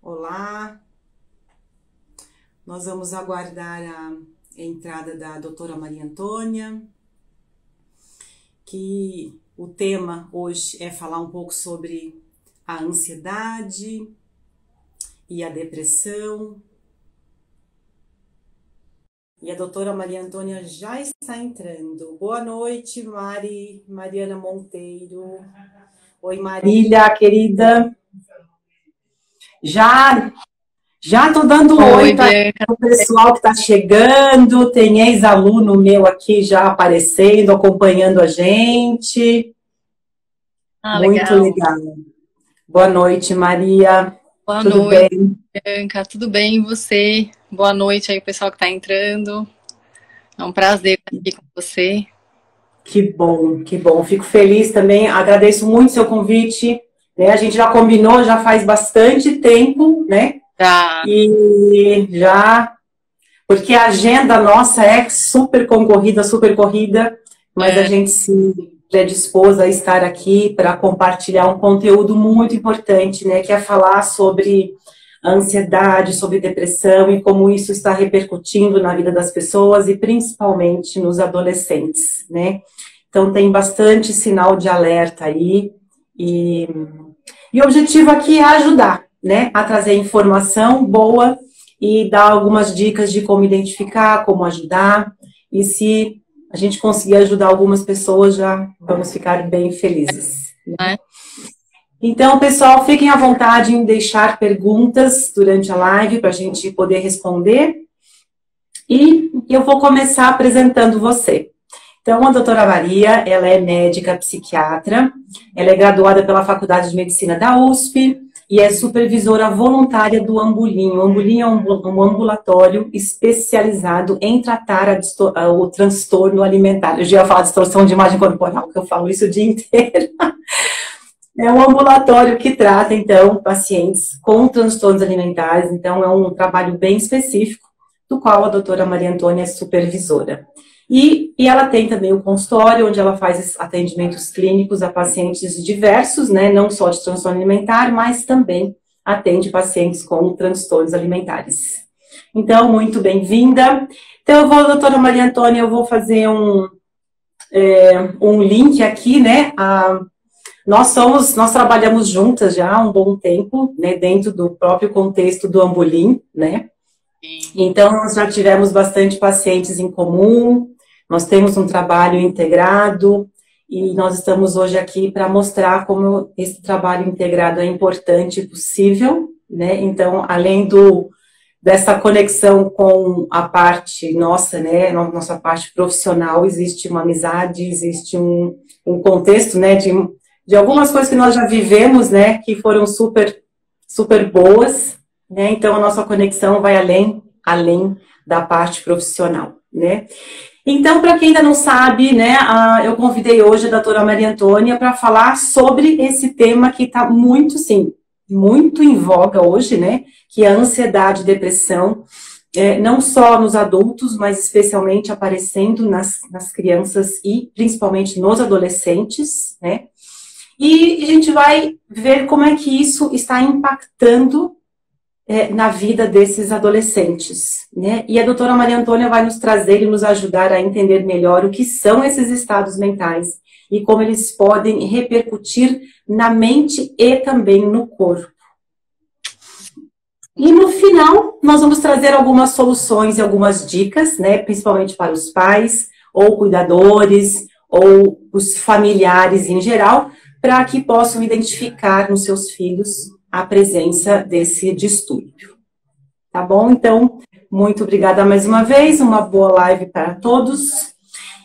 Olá, nós vamos aguardar a entrada da doutora Maria Antônia, que o tema hoje é falar um pouco sobre a ansiedade e a depressão. E a doutora Maria Antônia já está entrando. Boa noite, Mariana Monteiro. Oi, Marília, querida. Já tô dando oi para o pessoal que está chegando. Tem ex-aluno meu aqui já aparecendo, acompanhando a gente. Muito legal. Boa noite, Maria. Boa Tudo noite, bem? Bianca. Tudo bem e você? Boa noite aí, o pessoal que está entrando. É um prazer estar aqui com você. Que bom, que bom. Fico feliz também. Agradeço muito seu convite. Né? A gente já combinou, já faz bastante tempo, né? Já, E já, porque a agenda nossa é super corrida, mas a gente se predispôs a estar aqui para compartilhar um conteúdo muito importante, né? Que é falar sobre a ansiedade, sobre depressão e como isso está repercutindo na vida das pessoas e principalmente nos adolescentes, né? Então tem bastante sinal de alerta aí e o objetivo aqui é ajudar, né? A trazer informação boa e dar algumas dicas de como identificar, como ajudar. E se a gente conseguir ajudar algumas pessoas, já vamos ficar bem felizes. né? Então, pessoal, fiquem à vontade em deixar perguntas durante a live para a gente poder responder. E eu vou começar apresentando você. Então, a doutora Maria, ela é médica psiquiatra, ela é graduada pela Faculdade de Medicina da USP e é supervisora voluntária do Ambulim. O Ambulim é um ambulatório especializado em tratar o transtorno alimentar. Eu já ia falar distorção de imagem corporal, que eu falo isso o dia inteiro. É um ambulatório que trata, então, pacientes com transtornos alimentares. Então, é um trabalho bem específico, do qual a doutora Maria Antônia é supervisora. E ela tem também o consultório, onde ela faz atendimentos clínicos a pacientes diversos, né, não só de transtorno alimentar, mas também atende pacientes com transtornos alimentares. Então, muito bem-vinda. Então, doutora Maria Antônia, eu vou fazer um link aqui, né, nós trabalhamos juntas já há um bom tempo, né, dentro do próprio contexto do Ambulim, né, então nós já tivemos bastante pacientes em comum, nós temos um trabalho integrado e nós estamos hoje aqui para mostrar como esse trabalho integrado é importante e possível, né? Então, além dessa conexão com a parte nossa, né, nossa parte profissional, existe uma amizade, existe um contexto, né, de algumas coisas que nós já vivemos, né, que foram super boas, né? Então, a nossa conexão vai além da parte profissional, né? Então, para quem ainda não sabe, né, eu convidei hoje a doutora Maria Antônia para falar sobre esse tema que está muito, sim, muito em voga hoje, né, que é a ansiedade e depressão, não só nos adultos, mas especialmente aparecendo nas crianças e principalmente nos adolescentes, né, e a gente vai ver como é que isso está impactando na vida desses adolescentes, né? E a doutora Maria Antônia vai nos trazer e nos ajudar a entender melhor o que são esses estados mentais e como eles podem repercutir na mente e também no corpo. E no final, nós vamos trazer algumas soluções e algumas dicas, né? Principalmente para os pais, ou cuidadores, ou os familiares em geral, para que possam identificar nos seus filhos a presença desse distúrbio. Tá bom? Então, muito obrigada mais uma vez, uma boa live para todos.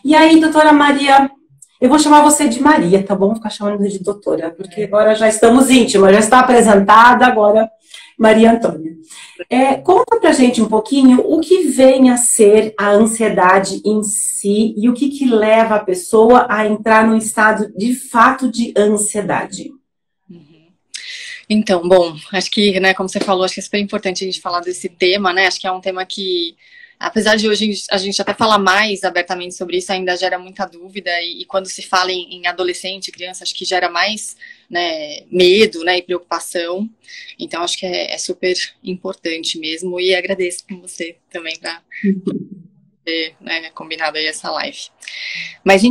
E aí, doutora Maria, eu vou chamar você de Maria, tá bom? Vou ficar chamando de doutora, porque agora já estamos íntimas, já está apresentada, agora Maria Antônia. Conta pra gente um pouquinho o que vem a ser a ansiedade em si e o que leva a pessoa a entrar num estado de fato de ansiedade. Então, bom, acho que, né, como você falou, acho que é super importante a gente falar desse tema, né? Acho que é um tema que apesar de hoje a gente até falar mais abertamente sobre isso, ainda gera muita dúvida, e quando se fala em adolescente, criança, acho que gera mais, né, medo, né, e preocupação. Então, acho que é super importante mesmo, e agradeço com você também para ter, né, combinado aí essa live. Mas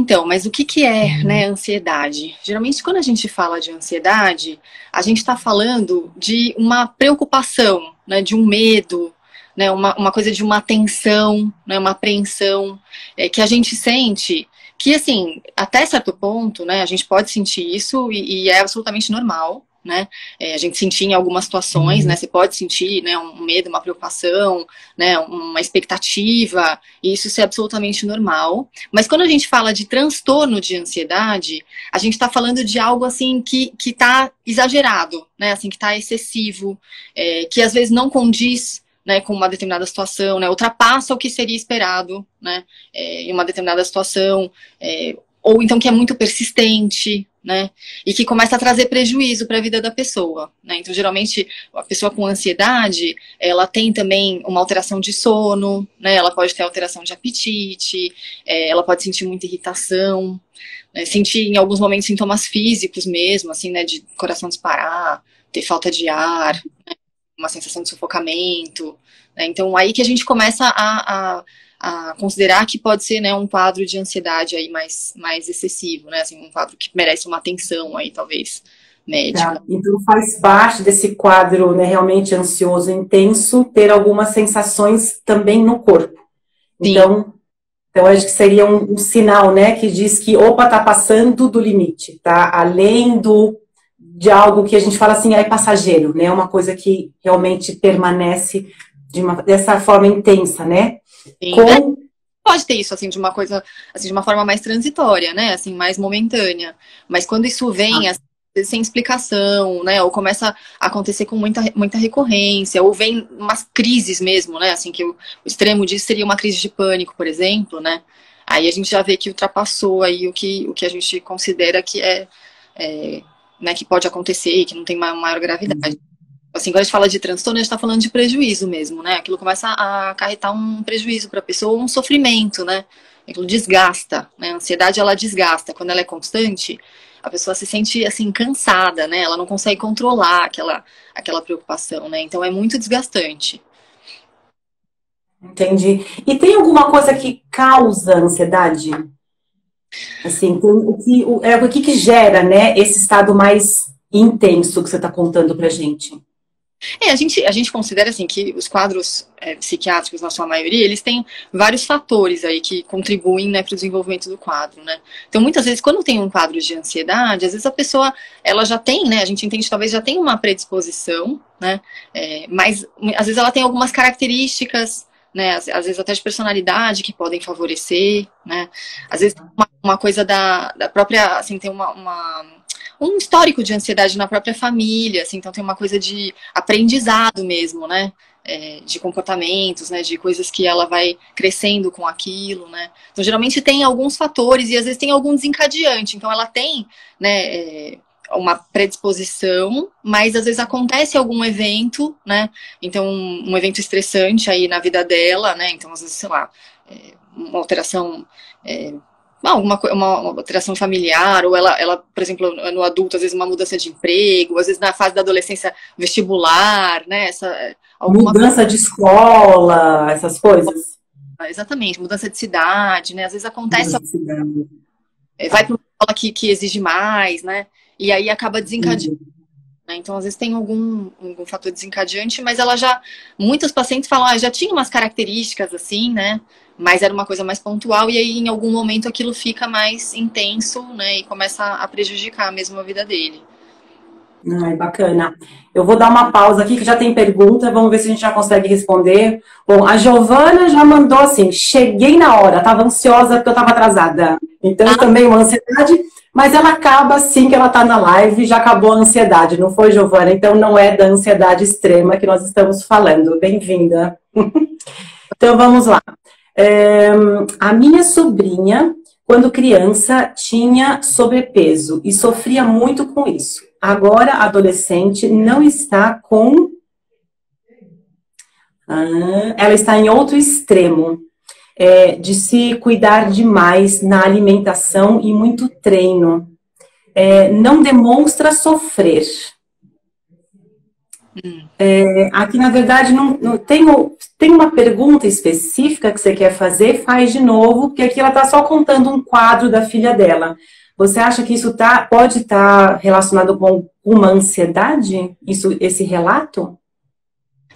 o que é, né, ansiedade? Geralmente, quando a gente fala de ansiedade, a gente está falando de uma preocupação, né, de um medo, né, uma coisa de uma tensão, né, uma apreensão, que a gente sente, que, assim, até certo ponto, né, a gente pode sentir isso e é absolutamente normal, né, a gente sentir em algumas situações, né, você pode sentir, né, um medo, uma preocupação, né, uma expectativa, e isso é absolutamente normal. Mas quando a gente fala de transtorno de ansiedade, a gente está falando de algo, assim, que está exagerado, né, assim, que está excessivo, que às vezes não condiz, né, com uma determinada situação, né, ultrapassa o que seria esperado, né, em uma determinada situação, ou então que é muito persistente, né, e que começa a trazer prejuízo para a vida da pessoa, né. Então, geralmente, a pessoa com ansiedade, ela tem também uma alteração de sono, né, ela pode ter alteração de apetite, ela pode sentir muita irritação, né, sentir em alguns momentos sintomas físicos mesmo, assim, né, de coração disparar, ter falta de ar, né, uma sensação de sufocamento, né? Então aí que a gente começa a considerar que pode ser, né, um quadro de ansiedade aí mais excessivo, né, assim, um quadro que merece uma atenção aí, talvez, médica. Tá. Então faz parte desse quadro, né, realmente ansioso intenso, ter algumas sensações também no corpo. Então acho que seria um sinal, né, que diz que, opa, tá passando do limite, tá além de algo que a gente fala assim, é passageiro, né? Uma coisa que realmente permanece dessa forma intensa, né? Sim. Pode ter isso, assim, de uma coisa, assim, de uma forma mais transitória, né? Assim, mais momentânea. Mas quando isso vem, assim, sem explicação, né? Ou começa a acontecer com muita recorrência, ou vem umas crises mesmo, né? Assim, que o extremo disso seria uma crise de pânico, por exemplo, né? Aí a gente já vê que ultrapassou aí o que a gente considera que né, que pode acontecer e que não tem maior gravidade. Assim, quando a gente fala de transtorno, a gente está falando de prejuízo mesmo, né? Aquilo começa a acarretar um prejuízo para a pessoa, um sofrimento, né? Aquilo desgasta, né? A ansiedade, ela desgasta. Quando ela é constante, a pessoa se sente, assim, cansada, né? Ela não consegue controlar aquela preocupação, né? Então, é muito desgastante. Entendi. E tem alguma coisa que causa ansiedade? Assim, o que gera, né, esse estado mais intenso que você está contando pra gente? A gente considera, assim, que os quadros psiquiátricos, na sua maioria, eles têm vários fatores aí que contribuem, né, para o desenvolvimento do quadro, né. Então, muitas vezes, quando tem um quadro de ansiedade, às vezes a pessoa, ela já tem, né, a gente entende, talvez já tem uma predisposição, né, mas às vezes ela tem algumas características, né, às vezes até de personalidade que podem favorecer, né, às vezes uma coisa da própria, assim, tem um histórico de ansiedade na própria família, assim, então tem uma coisa de aprendizado mesmo, né, de comportamentos, né, de coisas que ela vai crescendo com aquilo, né, então geralmente tem alguns fatores e às vezes tem algum desencadeante, então ela tem, né, uma predisposição, mas às vezes acontece algum evento, né, então um evento estressante aí na vida dela, né, então às vezes, sei lá, uma alteração, uma alteração familiar, ou ela, por exemplo, no adulto, às vezes uma mudança de emprego, às vezes na fase da adolescência vestibular, né? Mudança de escola, essas coisas. Exatamente, mudança de cidade, né? Às vezes acontece, vai para uma escola que exige mais, né? E aí acaba desencadeando. Né? Então, às vezes tem algum fator desencadeante, mas muitos pacientes falam, já tinha umas características assim, né? Mas era uma coisa mais pontual, e aí em algum momento aquilo fica mais intenso, né? E começa a prejudicar mesmo a vida dele. Ai, bacana. Eu vou dar uma pausa aqui, que já tem pergunta, vamos ver se a gente já consegue responder. Bom, a Giovana já mandou assim, cheguei na hora, estava ansiosa porque eu estava atrasada. Então, também uma ansiedade, mas ela acaba assim que ela está na live, já acabou a ansiedade, não foi, Giovana? Então, não é da ansiedade extrema que nós estamos falando. Bem-vinda. Então, vamos lá. A minha sobrinha, quando criança, tinha sobrepeso e sofria muito com isso. Agora, adolescente, não está com... Ela está em outro extremo, de se cuidar demais na alimentação e muito treino. Não demonstra sofrer. Aqui, na verdade, não tem uma pergunta específica que você quer fazer, faz de novo, porque aqui ela está só contando um quadro da filha dela. Você acha que isso pode estar relacionado com uma ansiedade, esse relato?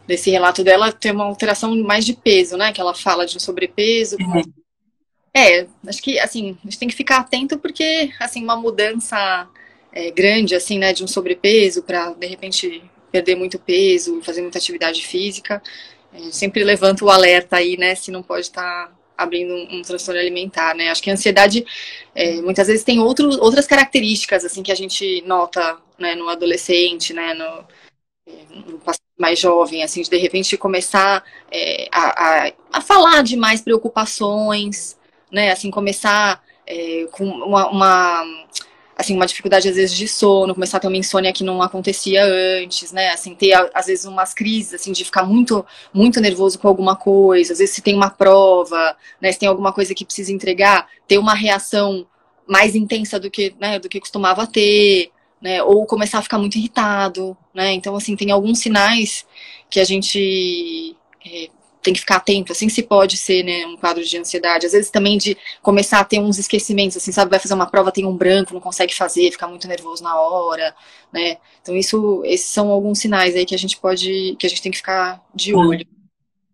Nesse relato dela tem uma alteração mais de peso, né? Que ela fala de um sobrepeso. Acho que, assim, a gente tem que ficar atento porque, assim, uma mudança grande, assim, né, de um sobrepeso para, de repente, perder muito peso, fazer muita atividade física, sempre levanta o alerta aí, né, se não pode estar abrindo um transtorno alimentar, né? Acho que a ansiedade, muitas vezes, tem outras características, assim, que a gente nota, né, no adolescente, né, no paciente mais jovem, assim, de repente começar a falar de mais preocupações, né, assim, começar com uma dificuldade, às vezes, de sono, começar a ter uma insônia que não acontecia antes, né, assim, ter, às vezes, umas crises, assim, de ficar muito, muito nervoso com alguma coisa, às vezes, se tem uma prova, né, se tem alguma coisa que precisa entregar, ter uma reação mais intensa do que, né, do que costumava ter, né, ou começar a ficar muito irritado, né, então, assim, tem alguns sinais que a gente tem que ficar atento, assim, se pode ser, né, um quadro de ansiedade, às vezes também de começar a ter uns esquecimentos, assim, sabe, vai fazer uma prova, tem um branco, não consegue fazer, fica muito nervoso na hora, né, então esses são alguns sinais aí que a gente tem que ficar de olho.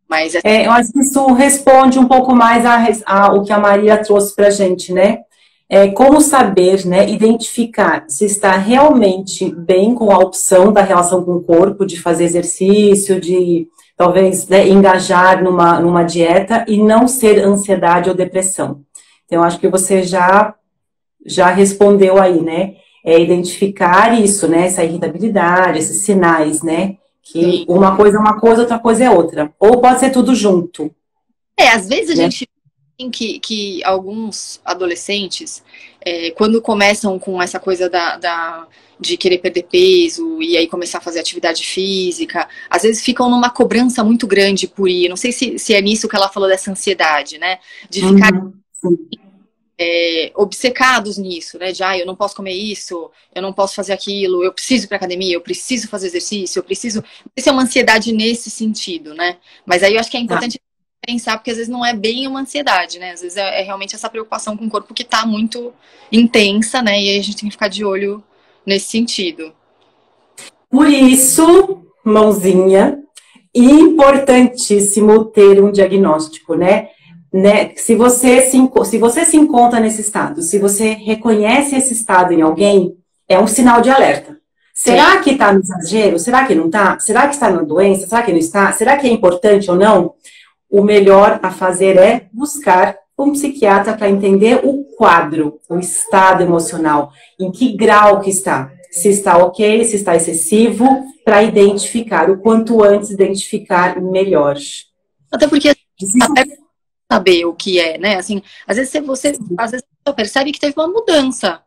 Mas eu acho que isso responde um pouco mais o que a Maria trouxe pra gente, né? Como saber, né, identificar se está realmente bem com a opção da relação com o corpo, de fazer exercício, de talvez, né, engajar numa dieta e não ser ansiedade ou depressão. Então, acho que você já respondeu aí, né? Identificar isso, né? Essa irritabilidade, esses sinais, né? Que uma coisa é uma coisa, outra coisa é outra. Ou pode ser tudo junto. Às vezes a gente tem que alguns adolescentes, quando começam com essa coisa de querer perder peso e aí começar a fazer atividade física, às vezes ficam numa cobrança muito grande por ir. Não sei se é nisso que ela falou dessa ansiedade, né? De ficar obcecados nisso, né? De, eu não posso comer isso, eu não posso fazer aquilo, eu preciso ir pra academia, eu preciso fazer exercício, eu preciso... Isso é uma ansiedade nesse sentido, né? Mas aí eu acho que é importante pensar, porque às vezes não é bem uma ansiedade, né? Às vezes é realmente essa preocupação com o corpo que tá muito intensa, né? E aí a gente tem que ficar de olho nesse sentido. Por isso, mãozinha, importantíssimo ter um diagnóstico, né? Se você se encontra nesse estado, se você reconhece esse estado em alguém, é um sinal de alerta. Será que está no exagero? Será que não está? Será que está na doença? Será que não está? Será que é importante ou não? O melhor a fazer é buscar um psiquiatra para entender o quadro, o estado emocional, em que grau que está. Se está ok, se está excessivo, para identificar, o quanto antes identificar, melhor. Até porque saber o que é, né? Assim, às vezes você percebe que teve uma mudança,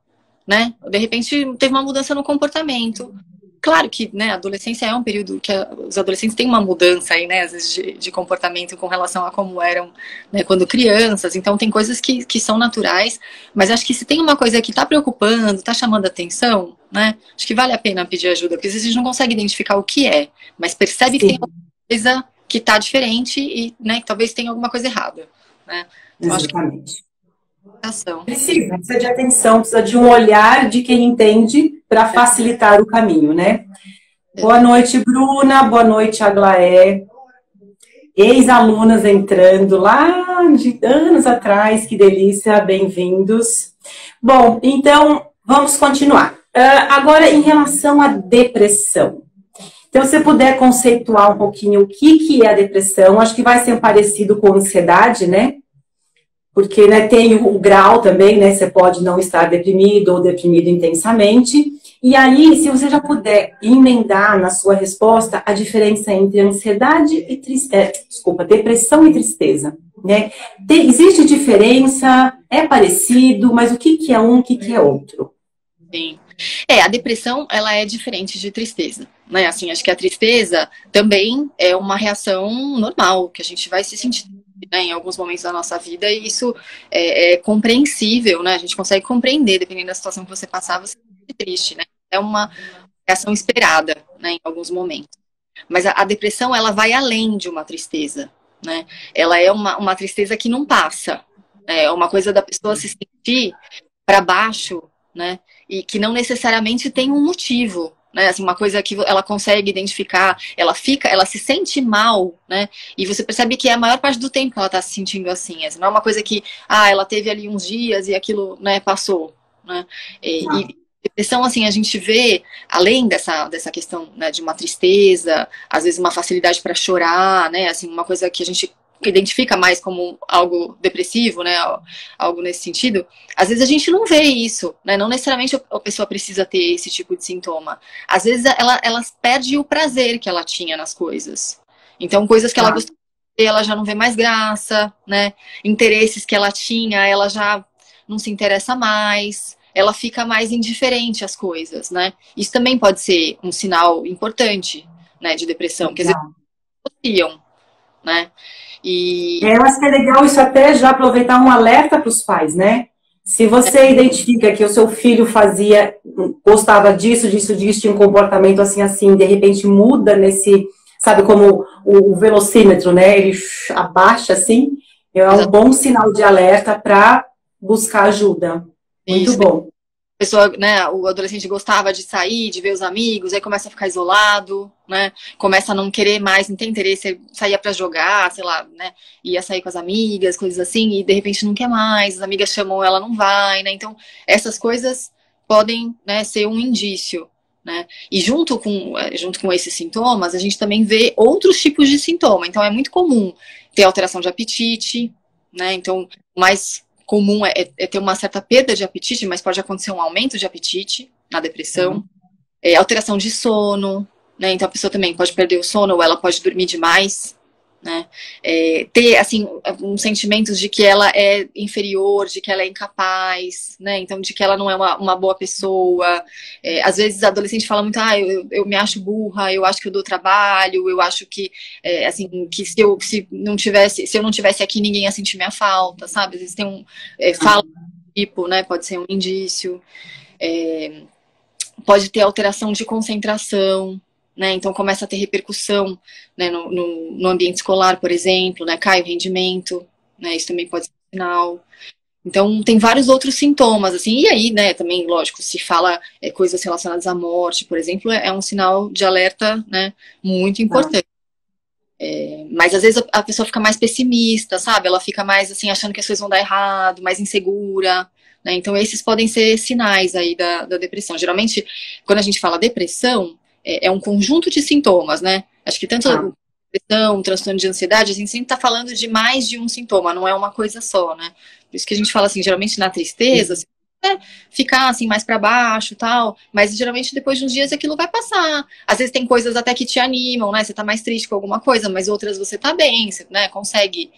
né? De repente teve uma mudança no comportamento. Claro que, né, a adolescência é um período que os adolescentes têm uma mudança aí, né, às vezes de comportamento com relação a como eram, né, quando crianças. Então tem coisas que são naturais, mas acho que se tem uma coisa que está preocupando, está chamando atenção, né, acho que vale a pena pedir ajuda, porque às vezes a gente não consegue identificar o que é, mas percebe que tem alguma coisa que está diferente e, né, que talvez tenha alguma coisa errada, né. Então, exatamente. Precisa de atenção, precisa de um olhar de quem entende para facilitar o caminho, né? Boa noite, Bruna. Boa noite, Aglaé. Ex-alunas entrando lá de anos atrás, que delícia, bem-vindos. Bom, então, vamos continuar. Agora, em relação à depressão. Então, se você puder conceituar um pouquinho o que é a depressão, acho que vai ser parecido com ansiedade, né? Porque, né, tem o grau também, né? Você pode não estar deprimido ou deprimido intensamente. E aí, se você já puder emendar na sua resposta a diferença entre ansiedade e depressão e tristeza, né? Existe diferença? É parecido? Mas o que é um, o que é outro? Sim. A depressão, ela é diferente de tristeza, né? Assim, acho que a tristeza também é uma reação normal, que a gente vai se sentir, né, em alguns momentos da nossa vida, e isso é compreensível, né? A gente consegue compreender, dependendo da situação que você passar, você se sente triste, né? É uma reação esperada, né, em alguns momentos. Mas a depressão, ela vai além de uma tristeza, né? Ela é uma tristeza que não passa. É uma coisa da pessoa se sentir para baixo, né? E que não necessariamente tem um motivo, né? Assim, uma coisa que ela consegue identificar, ela se sente mal, né? E você percebe que é a maior parte do tempo que ela está se sentindo assim. Assim, não é uma coisa que, ela teve ali uns dias e aquilo, né, passou, né? E depressão, assim, a gente vê, além dessa questão, né, de uma tristeza, às vezes uma facilidade para chorar, né? Assim, uma coisa que a gente identifica mais como algo depressivo, né, algo nesse sentido, às vezes a gente não vê isso, né, não necessariamente a pessoa precisa ter esse tipo de sintoma. Às vezes ela perde o prazer que ela tinha nas coisas. Então, coisas que ela gostava de ter, ela já não vê mais graça, né, interesses que ela tinha, ela já não se interessa mais, ela fica mais indiferente às coisas, né. Isso também pode ser um sinal importante, né, de depressão, quer dizer, associam, né. Eu acho que é legal isso até já aproveitar um alerta para os pais, né? Se você identifica que o seu filho gostava disso, tinha um comportamento assim, de repente muda nesse, sabe, como o velocímetro, né? Ele abaixa assim, é um bom sinal de alerta para buscar ajuda. Muito bom. Pessoa, né, o adolescente gostava de sair, de ver os amigos, aí começa a ficar isolado, né, começa a não querer mais, não tem interesse, saía para jogar, sei lá, né, ia sair com as amigas, coisas assim, e de repente não quer mais, as amigas chamam, ela não vai, né, então essas coisas podem, né, ser um indício, né, e junto com esses sintomas, a gente também vê outros tipos de sintoma, então é muito comum ter alteração de apetite, né, então mais comum é ter uma certa perda de apetite, mas pode acontecer um aumento de apetite na depressão. Alteração de sono, né? Então a pessoa também pode perder o sono ou ela pode dormir demais, né? Ter, assim, uns sentimentos de que ela é inferior, de que ela é incapaz, né? Então de que ela não é uma boa pessoa. Às vezes a adolescente fala muito, eu me acho burra, eu acho que eu dou trabalho, eu acho que, assim, que se eu não tivesse aqui, ninguém ia sentir minha falta, sabe? Às vezes tem fala tipo, né? Pode ser um indício. Pode ter alteração de concentração, né? Então começa a ter repercussão, né, no ambiente escolar, por exemplo, né? Cai o rendimento, né? Isso também pode ser um sinal. Então tem vários outros sintomas, assim, e aí, né, também, lógico, se fala coisas relacionadas à morte, por exemplo, é um sinal de alerta, né, muito importante. Mas às vezes a pessoa fica mais pessimista, sabe? Ela fica mais, assim, achando que as coisas vão dar errado, mais insegura, né? Então esses podem ser sinais aí da depressão. Geralmente, quando a gente fala depressão, é um conjunto de sintomas, né? Acho que tanto depressão, transtorno de ansiedade, a gente sempre está falando de mais de um sintoma, não é uma coisa só, né? Por isso que a gente fala assim, geralmente na tristeza, ficar assim mais para baixo e tal, mas geralmente depois de uns dias aquilo vai passar. Às vezes tem coisas até que te animam, né? Você tá mais triste com alguma coisa, mas outras você tá bem, você, né, consegue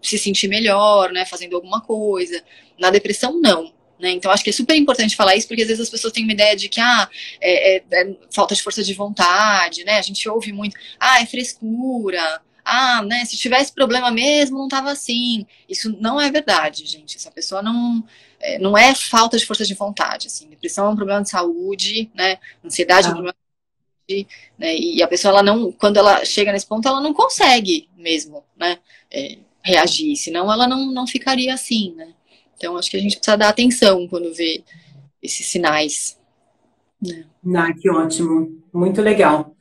se sentir melhor, né, fazendo alguma coisa. Na depressão, não. Né? Então, acho que é super importante falar isso, porque às vezes as pessoas têm uma ideia de que é falta de força de vontade, né? A gente ouve muito, é frescura, né? Se tivesse problema mesmo, não tava assim. Isso não é verdade, gente. Essa pessoa não é falta de força de vontade. Assim. Depressão é um problema de saúde, né? Ansiedade é um problema de saúde, né? E a pessoa, quando ela chega nesse ponto, ela não consegue mesmo, né? Reagir, senão ela não ficaria assim, né? Então, acho que a gente precisa dar atenção quando vê esses sinais. Né? Que ótimo. Muito legal.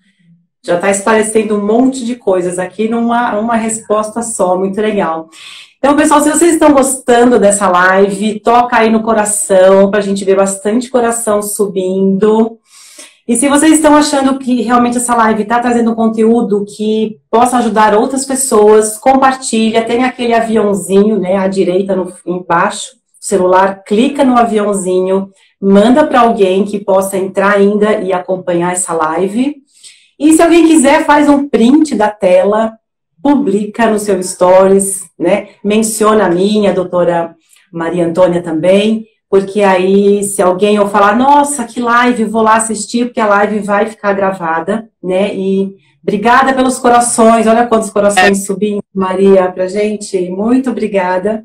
Já está esclarecendo um monte de coisas aqui numa resposta só. Muito legal. Então, pessoal, se vocês estão gostando dessa live, toca aí no coração, para a gente ver bastante coração subindo. E se vocês estão achando que realmente essa live está trazendo conteúdo que possa ajudar outras pessoas, compartilha, tem aquele aviãozinho, né, à direita, embaixo, do celular, clica no aviãozinho, manda para alguém que possa entrar ainda e acompanhar essa live. E se alguém quiser, faz um print da tela, publica no seu stories, né, menciona a minha, a doutora Maria Antônia também, porque aí se alguém ou falar, nossa, que live, vou lá assistir, porque a live vai ficar gravada, né? E obrigada pelos corações, olha quantos corações subindo, Maria, pra gente, muito obrigada.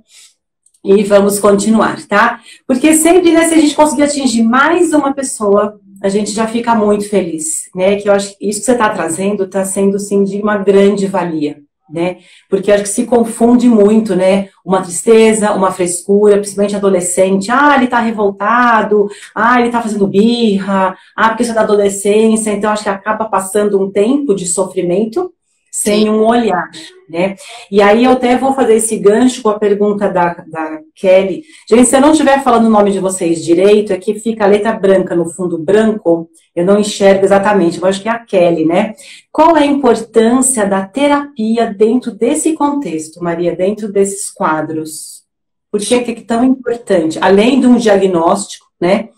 E vamos continuar, tá? Porque sempre, né, se a gente conseguir atingir mais uma pessoa, a gente já fica muito feliz, né? Que eu acho que isso que você está trazendo está sendo, sim, de uma grande valia, né? Porque eu acho que se confunde muito, né? Uma tristeza, uma frescura, principalmente adolescente. Ah, ele está revoltado. Ah, ele está fazendo birra. Ah, porque isso é da adolescência. Então, acho que acaba passando um tempo de sofrimento sem um olhar, né? E aí eu até vou fazer esse gancho com a pergunta da Kelly. Gente, se eu não estiver falando o nome de vocês direito, é que fica a letra branca no fundo branco, eu não enxergo exatamente, eu acho que é a Kelly, né? Qual é a importância da terapia dentro desse contexto, Maria, dentro desses quadros? Por que é tão importante? Além de um diagnóstico, né?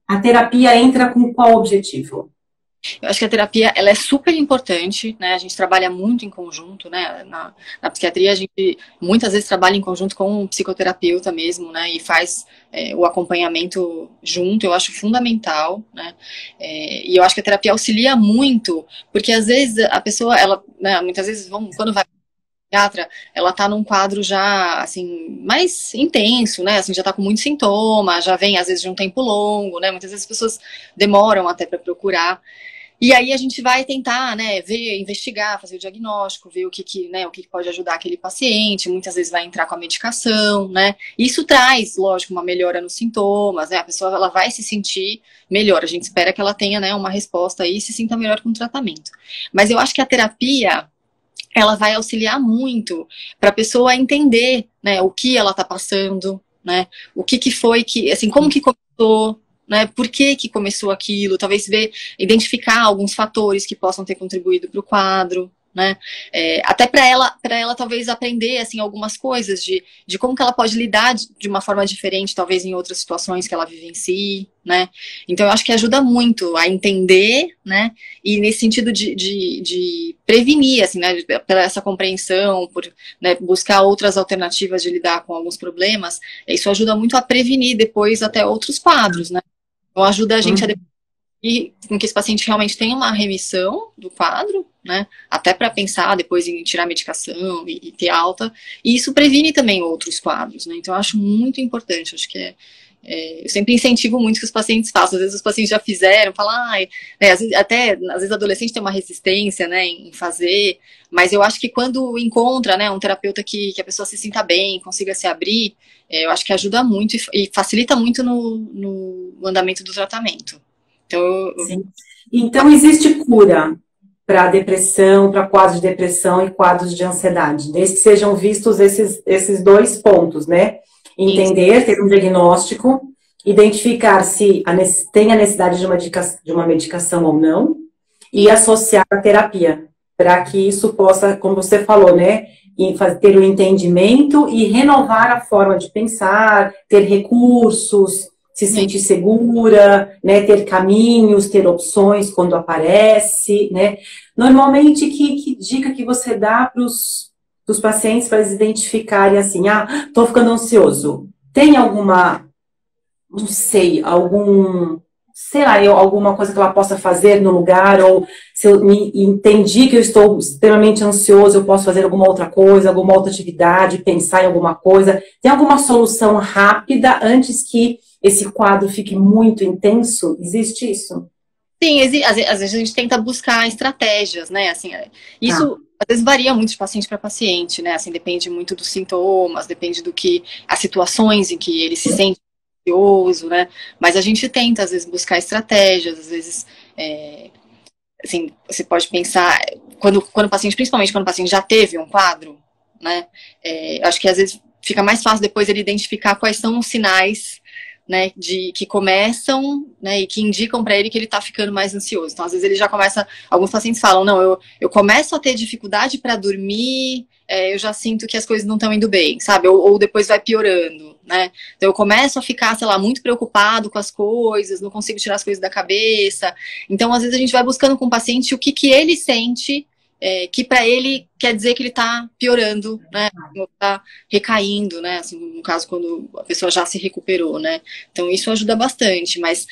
A terapia entra com qual objetivo? Eu acho que a terapia, ela é super importante, né? A gente trabalha muito em conjunto, né? Na psiquiatria, a gente muitas vezes trabalha em conjunto com um psicoterapeuta mesmo, né? E faz o acompanhamento junto, eu acho fundamental, né? E eu acho que a terapia auxilia muito, porque às vezes a pessoa, ela, né, muitas vezes, quando vai psiquiatra, ela tá num quadro já, assim, mais intenso, né, assim, já tá com muitos sintomas, já vem, às vezes, de um tempo longo, né, muitas vezes as pessoas demoram até para procurar, e aí a gente vai tentar, né, ver, investigar, fazer o diagnóstico, ver né, o que pode ajudar aquele paciente, muitas vezes vai entrar com a medicação, né, isso traz, lógico, uma melhora nos sintomas, né, a pessoa, ela vai se sentir melhor, a gente espera que ela tenha, né, uma resposta aí e se sinta melhor com o tratamento, mas eu acho que a terapia, ela vai auxiliar muito para a pessoa entender, né, o que ela está passando, né, o que foi que, assim, como que começou, né, por que começou aquilo, talvez identificar alguns fatores que possam ter contribuído para o quadro, né, até para ela talvez aprender, assim, algumas coisas de como que ela pode lidar de uma forma diferente, talvez em outras situações que ela vivencie, né, então eu acho que ajuda muito a entender, né, e nesse sentido de prevenir, assim, né, pela essa compreensão, por, né, buscar outras alternativas de lidar com alguns problemas, isso ajuda muito a prevenir depois até outros quadros, né, então ajuda a gente a e com que esse paciente realmente tenha uma remissão do quadro, né, até para pensar depois em tirar a medicação e ter alta, e isso previne também outros quadros, né, então eu acho muito importante, acho que eu sempre incentivo muito que os pacientes façam, às vezes os pacientes já fizeram, falam, né, às vezes adolescente tem uma resistência, né, em fazer, mas eu acho que quando encontra, né, um terapeuta que a pessoa se sinta bem, consiga se abrir, eu acho que ajuda muito e facilita muito no andamento do tratamento. Sim. Então, existe cura para depressão, para quadros de depressão e quadros de ansiedade, desde que sejam vistos esses dois pontos, né? Entender, ter um diagnóstico, identificar se tem a necessidade de uma medicação ou não, e associar a terapia, para que isso possa, como você falou, né? Ter o entendimento e renovar a forma de pensar, ter recursos, se sentir segura, né, ter caminhos, ter opções quando aparece, né? Normalmente, que dica que você dá para os pacientes para eles identificarem assim, tô ficando ansioso. Tem alguma, não sei, alguma coisa que ela possa fazer no lugar, ou se eu me entendi que eu estou extremamente ansioso, eu posso fazer alguma outra coisa, alguma outra atividade, pensar em alguma coisa. Tem alguma solução rápida antes que esse quadro fique muito intenso? Existe isso? Sim, às vezes a gente tenta buscar estratégias, né? Assim, isso às vezes varia muito de paciente para paciente, né? Assim, depende muito dos sintomas, depende as situações em que ele se sente ansioso, né? Mas a gente tenta às vezes buscar estratégias, às vezes, assim, você pode pensar quando o paciente, principalmente quando o paciente já teve um quadro, né? Acho que às vezes fica mais fácil depois ele identificar quais são os sinais, né, que começam, né, e que indicam para ele que ele está ficando mais ansioso. Então, às vezes ele já começa, alguns pacientes falam, não, eu começo a ter dificuldade para dormir, eu já sinto que as coisas não estão indo bem, sabe? Ou depois vai piorando, né? Então eu começo a ficar, sei lá, muito preocupado com as coisas, não consigo tirar as coisas da cabeça. Então, às vezes a gente vai buscando com o paciente o que ele sente que para ele quer dizer que ele está piorando, né? Está recaindo, né? Assim, no caso, quando a pessoa já se recuperou, né? Então, isso ajuda bastante, mas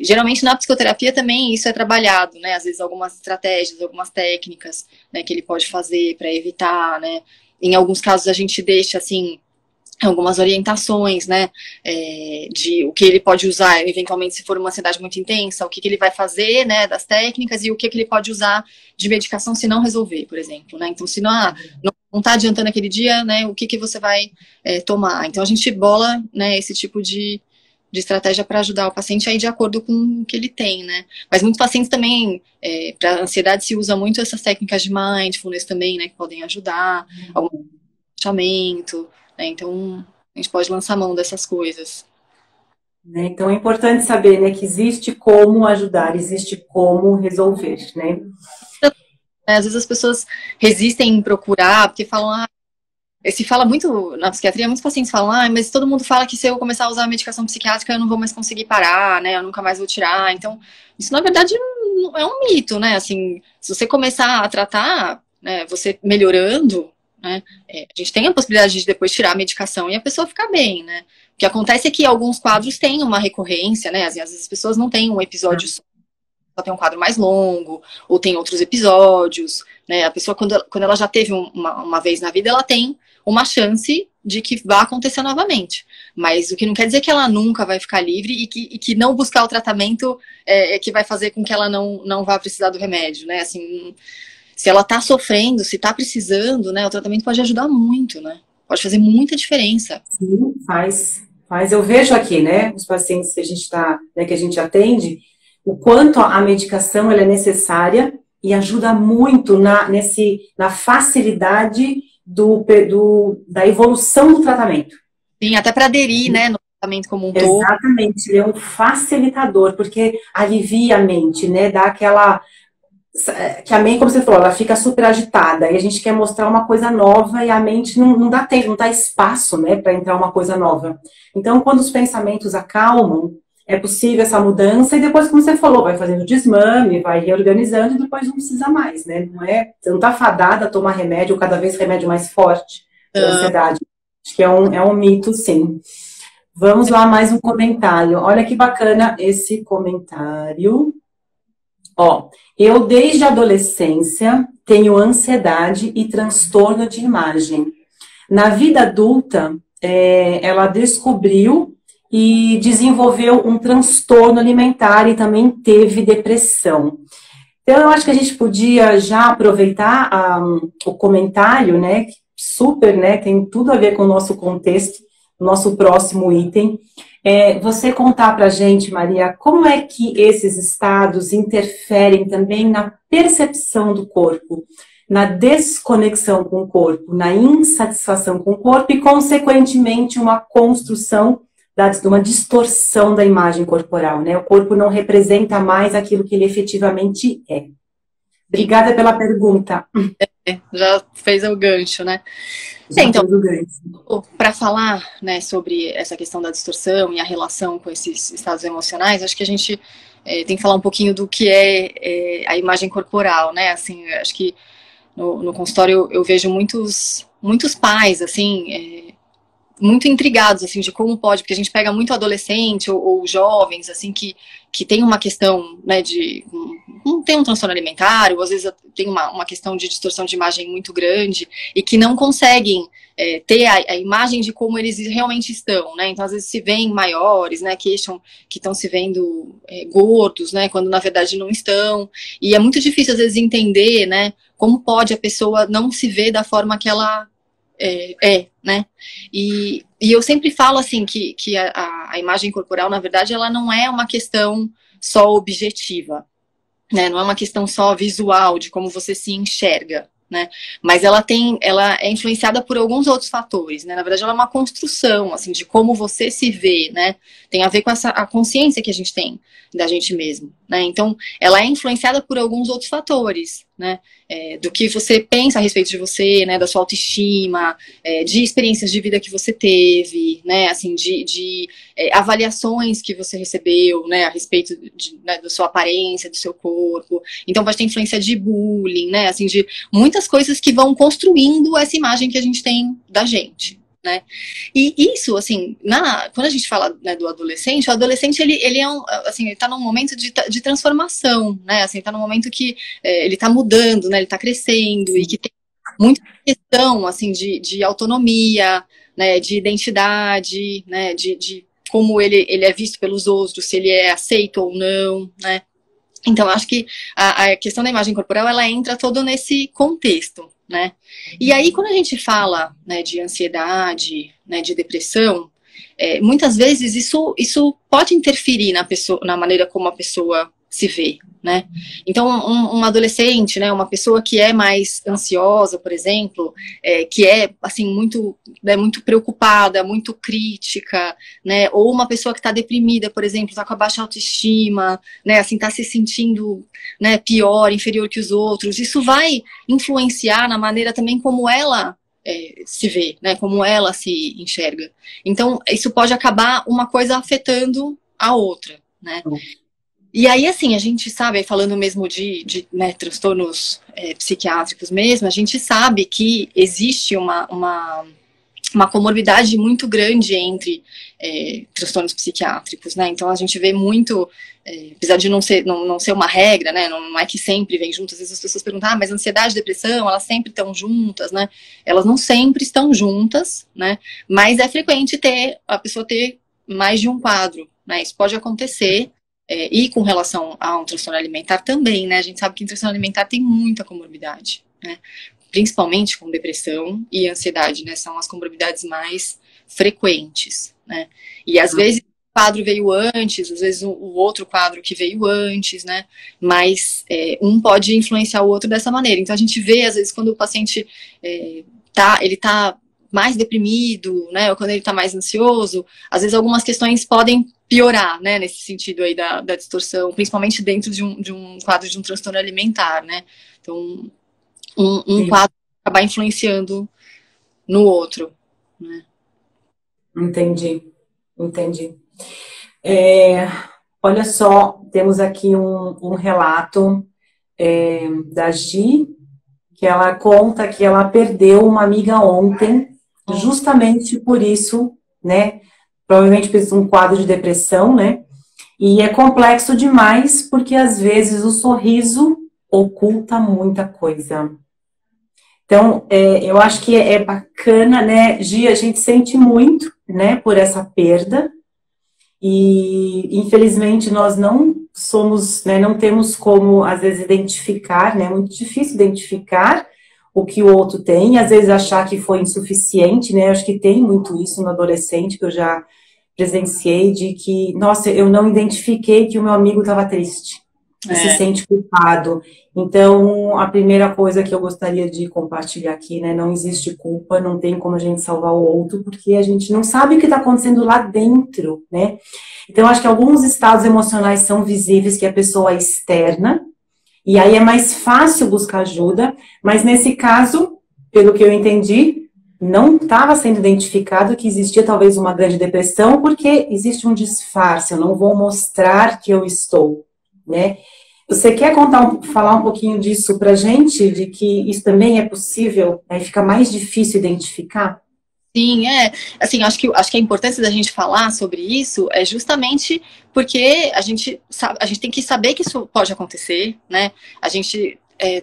geralmente na psicoterapia também isso é trabalhado, né? Às vezes algumas estratégias, algumas técnicas, né, que ele pode fazer para evitar, né? Em alguns casos a gente deixa, assim, algumas orientações, né, de o que ele pode usar, eventualmente, se for uma ansiedade muito intensa, o que ele vai fazer, né, das técnicas, e o que ele pode usar de medicação se não resolver, por exemplo, né, então se não tá adiantando aquele dia, né, o que você vai tomar, então a gente bola, né, esse tipo de estratégia para ajudar o paciente aí de acordo com o que ele tem, né, mas muitos pacientes também, para ansiedade se usa muito essas técnicas de mindfulness também, né, que podem ajudar, algum relaxamento, né? Então, a gente pode lançar mão dessas coisas. Né? Então, é importante saber, né, que existe como ajudar, existe como resolver, né? Às vezes as pessoas resistem em procurar, porque falam, se fala muito na psiquiatria, muitos pacientes falam, mas todo mundo fala que se eu começar a usar a medicação psiquiátrica eu não vou mais conseguir parar, né, eu nunca mais vou tirar. Então, isso na verdade é um mito, né, assim, se você começar a tratar, né, você melhorando, né, a gente tem a possibilidade de depois tirar a medicação e a pessoa ficar bem, né. O que acontece é que alguns quadros têm uma recorrência, né, às vezes as pessoas não têm um episódio só tem um quadro mais longo, ou tem outros episódios, né? A pessoa, quando ela já teve uma vez na vida, ela tem uma chance de que vá acontecer novamente. Mas o que não quer dizer que ela nunca vai ficar livre e que não buscar o tratamento é que vai fazer com que ela não vá precisar do remédio, né? Assim, se ela tá sofrendo, se tá precisando, né? O tratamento pode ajudar muito, né? Pode fazer muita diferença. Sim, faz. Eu vejo aqui, né, os pacientes que a gente né, que a gente atende, o quanto a medicação ela é necessária e ajuda muito na facilidade da evolução do tratamento. Sim, até para aderir, né, no tratamento como um todo. Exatamente, ele é um facilitador, porque alivia a mente, né, dá aquela... que a mente, como você falou, ela fica super agitada, e a gente quer mostrar uma coisa nova, e a mente não dá tempo, não dá espaço, né, para entrar uma coisa nova. Então, quando os pensamentos acalmam, é possível essa mudança, e depois, como você falou, vai fazendo desmame, vai reorganizando, e depois não precisa mais, né? Você não está fadada a tomar remédio, cada vez remédio mais forte, para ansiedade. Acho que é um mito, sim. Vamos lá, mais um comentário. Olha que bacana esse comentário. Ó, eu desde a adolescência tenho ansiedade e transtorno de imagem. Na vida adulta, ela descobriu e desenvolveu um transtorno alimentar e também teve depressão. Então, eu acho que a gente podia já aproveitar o comentário, né, super, né, tem tudo a ver com o nosso contexto, o nosso próximo item. Você contar pra gente, Maria, como é que esses estados interferem também na percepção do corpo, na desconexão com o corpo, na insatisfação com o corpo e, consequentemente, uma construção de uma distorção da imagem corporal, né? O corpo não representa mais aquilo que ele efetivamente é. Obrigada pela pergunta. Já fez o gancho, né? Então, para falar, né, sobre essa questão da distorção e a relação com esses estados emocionais, acho que a gente tem que falar um pouquinho do que é a imagem corporal, né? Assim, acho que no consultório eu vejo muitos pais, assim, muito intrigados, assim, de como pode, porque a gente pega muito adolescente ou jovens, assim, que tem uma questão, né, tem um transtorno alimentar, ou às vezes tem uma questão de distorção de imagem muito grande, e que não conseguem ter a imagem de como eles realmente estão, né, então às vezes se veem maiores, né, queixam que estão se vendo gordos, né, quando na verdade não estão, e é muito difícil às vezes entender, né, como pode a pessoa não se ver da forma que ela né? E eu sempre falo assim que a imagem corporal, na verdade, ela não é uma questão só objetiva, né? Não é uma questão só visual de como você se enxerga, né? Mas ela é influenciada por alguns outros fatores, né? Na verdade, ela é uma construção, assim, de como você se vê, né? Tem a ver com a consciência que a gente tem da gente mesmo, né? Então, ela é influenciada por alguns outros fatores, né, do que você pensa a respeito de você, né, da sua autoestima, de experiências de vida que você teve, né, assim, de avaliações que você recebeu, né, a respeito né, da sua aparência, do seu corpo. Então pode ter influência de bullying, né, assim, de muitas coisas que vão construindo essa imagem que a gente tem da gente. Né? E isso, assim, quando a gente fala, né, do adolescente, o adolescente, ele é assim, ele tá num momento de transformação, né, assim, tá num momento que ele tá mudando, né, ele tá crescendo, e que tem muita questão, assim, de autonomia, né, de identidade, né, de como ele é visto pelos outros, se ele é aceito ou não, né. Então, eu acho que a questão da imagem corporal, ela entra todo nesse contexto, né? E aí, quando a gente fala, né, de ansiedade, né, de depressão, muitas vezes isso pode interferir na maneira como a pessoa se vê, né? Então, um adolescente, né, uma pessoa que é mais ansiosa, por exemplo, que é, assim, muito, né, muito preocupada, muito crítica, né, ou uma pessoa que está deprimida, por exemplo, está com a baixa autoestima, né, assim, está se sentindo, né, pior, inferior que os outros, isso vai influenciar na maneira também como ela se vê, né, como ela se enxerga. Então, isso pode acabar uma coisa afetando a outra, né? E aí, assim, a gente sabe, falando mesmo de né, transtornos psiquiátricos mesmo, a gente sabe que existe uma comorbidade muito grande entre transtornos psiquiátricos, né? Então, a gente vê muito, apesar de não ser uma regra, né? Não é que sempre vem junto, às vezes as pessoas perguntam, mas ansiedade e depressão, elas sempre estão juntas, né? Elas não sempre estão juntas, né? Mas é frequente a pessoa ter mais de um quadro, né? Isso pode acontecer. E com relação a um transtorno alimentar também, né? A gente sabe que em transtorno alimentar tem muita comorbidade, né? Principalmente com depressão e ansiedade, né? São as comorbidades mais frequentes, né? E às vezes o quadro veio antes, às vezes o outro quadro que veio antes, né? Mas um pode influenciar o outro dessa maneira. Então a gente vê, às vezes, quando o paciente ele tá mais deprimido, né? Ou quando ele tá mais ansioso, às vezes algumas questões podem piorar, né, nesse sentido aí da distorção, principalmente dentro de um quadro de um transtorno alimentar, né? Então, um quadro acabar influenciando no outro, né? Entendi. Olha só, temos aqui um relato da Gi, que ela conta que ela perdeu uma amiga ontem, justamente por isso, né? Provavelmente por um quadro de depressão, né? E é complexo demais, porque às vezes o sorriso oculta muita coisa. Então, eu acho que é bacana, né, Gi, a gente sente muito, né, por essa perda, e infelizmente nós não somos, né, não temos como, às vezes, identificar, né, é muito difícil identificar o que o outro tem, às vezes achar que foi insuficiente, né, acho que tem muito isso no adolescente, que eu já presenciei, de que, nossa, eu não identifiquei que o meu amigo estava triste, e se sente culpado. Então, a primeira coisa que eu gostaria de compartilhar aqui, né, não existe culpa, não tem como a gente salvar o outro, porque a gente não sabe o que está acontecendo lá dentro, né. Então, acho que alguns estados emocionais são visíveis, que a pessoa é externa, e aí é mais fácil buscar ajuda, mas nesse caso, pelo que eu entendi, não estava sendo identificado que existia talvez uma grande depressão, porque existe um disfarce, eu não vou mostrar que eu estou, né? Você quer falar um pouquinho disso pra gente, de que isso também é possível, aí fica mais difícil identificar? Sim, assim, acho que a importância da gente falar sobre isso é justamente porque a gente tem que saber que isso pode acontecer, né? A gente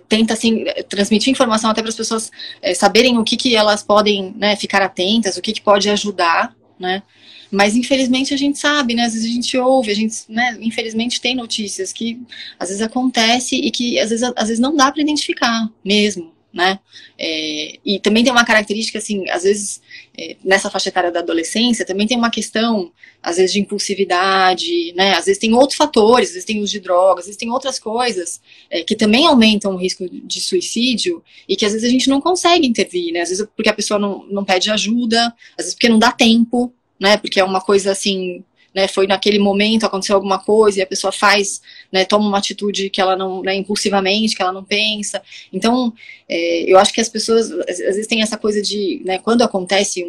tenta, assim, transmitir informação até para as pessoas saberem o que elas podem, né, ficar atentas, o que pode ajudar, né? Mas, infelizmente, a gente sabe, né? Às vezes a gente ouve, a gente, né, infelizmente, tem notícias que às vezes acontece e que às vezes não dá para identificar mesmo, né? E também tem uma característica, assim, às vezes, nessa faixa etária da adolescência, também tem uma questão, às vezes, de impulsividade, né? Às vezes tem outros fatores, às vezes tem uso de drogas, às vezes tem outras coisas que também aumentam o risco de suicídio e que às vezes a gente não consegue intervir, né? Às vezes porque a pessoa não pede ajuda, às vezes porque não dá tempo, né? Porque é uma coisa, assim, né, foi naquele momento, aconteceu alguma coisa e a pessoa faz, né, toma uma atitude que ela não, né, impulsivamente, que ela não pensa. Então, eu acho que as pessoas, às vezes tem essa coisa de, né, quando acontece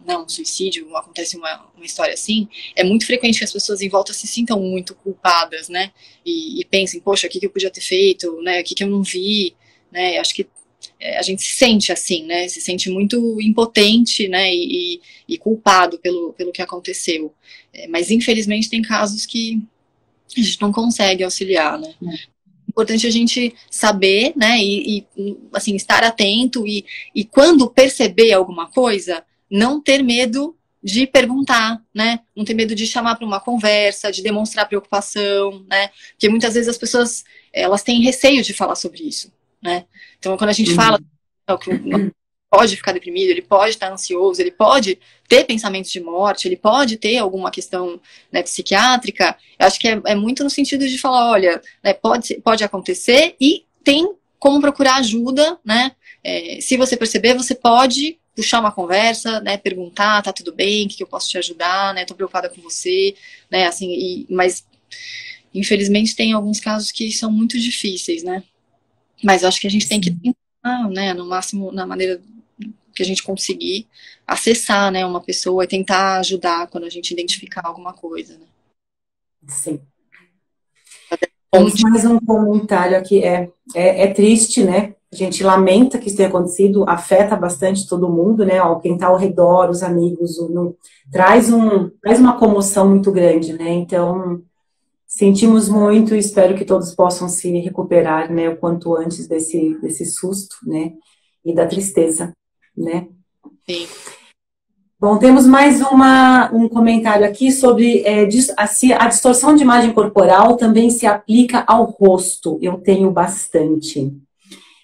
um suicídio, acontece uma história assim, é muito frequente que as pessoas em volta se sintam muito culpadas, né, e pensem, poxa, o que eu podia ter feito, né, o que eu não vi, né, acho que a gente se sente assim, né, se sente muito impotente, né, e culpado pelo que aconteceu, mas infelizmente tem casos que a gente não consegue auxiliar, né. Importante a gente saber, né, assim, estar atento e quando perceber alguma coisa, não ter medo de perguntar, né, não ter medo de chamar para uma conversa, de demonstrar preocupação, né, porque muitas vezes as pessoas, elas têm receio de falar sobre isso, né, então quando a gente fala que pode ficar deprimido, ele pode estar ansioso, ele pode ter pensamentos de morte, ele pode ter alguma questão, né, psiquiátrica, eu acho que é muito no sentido de falar, olha, né, pode acontecer e tem como procurar ajuda, né, se você perceber, você pode puxar uma conversa, né, perguntar, tá tudo bem, o que eu posso te ajudar, né, tô preocupada com você, né, assim, mas infelizmente tem alguns casos que são muito difíceis, né, mas eu acho que a gente tem que tentar, né, no máximo, na maneira que a gente conseguir acessar, né, uma pessoa e tentar ajudar quando a gente identificar alguma coisa, né. Sim. Temos mais um comentário aqui, é triste, né, a gente lamenta que isso tenha acontecido, afeta bastante todo mundo, né, quem está ao redor, os amigos, traz uma comoção muito grande, né, então sentimos muito e espero que todos possam se recuperar, né, o quanto antes desse susto, né, e da tristeza, né. Sim. Bom, temos mais um comentário aqui sobre a distorção de imagem corporal também se aplica ao rosto. Eu tenho bastante.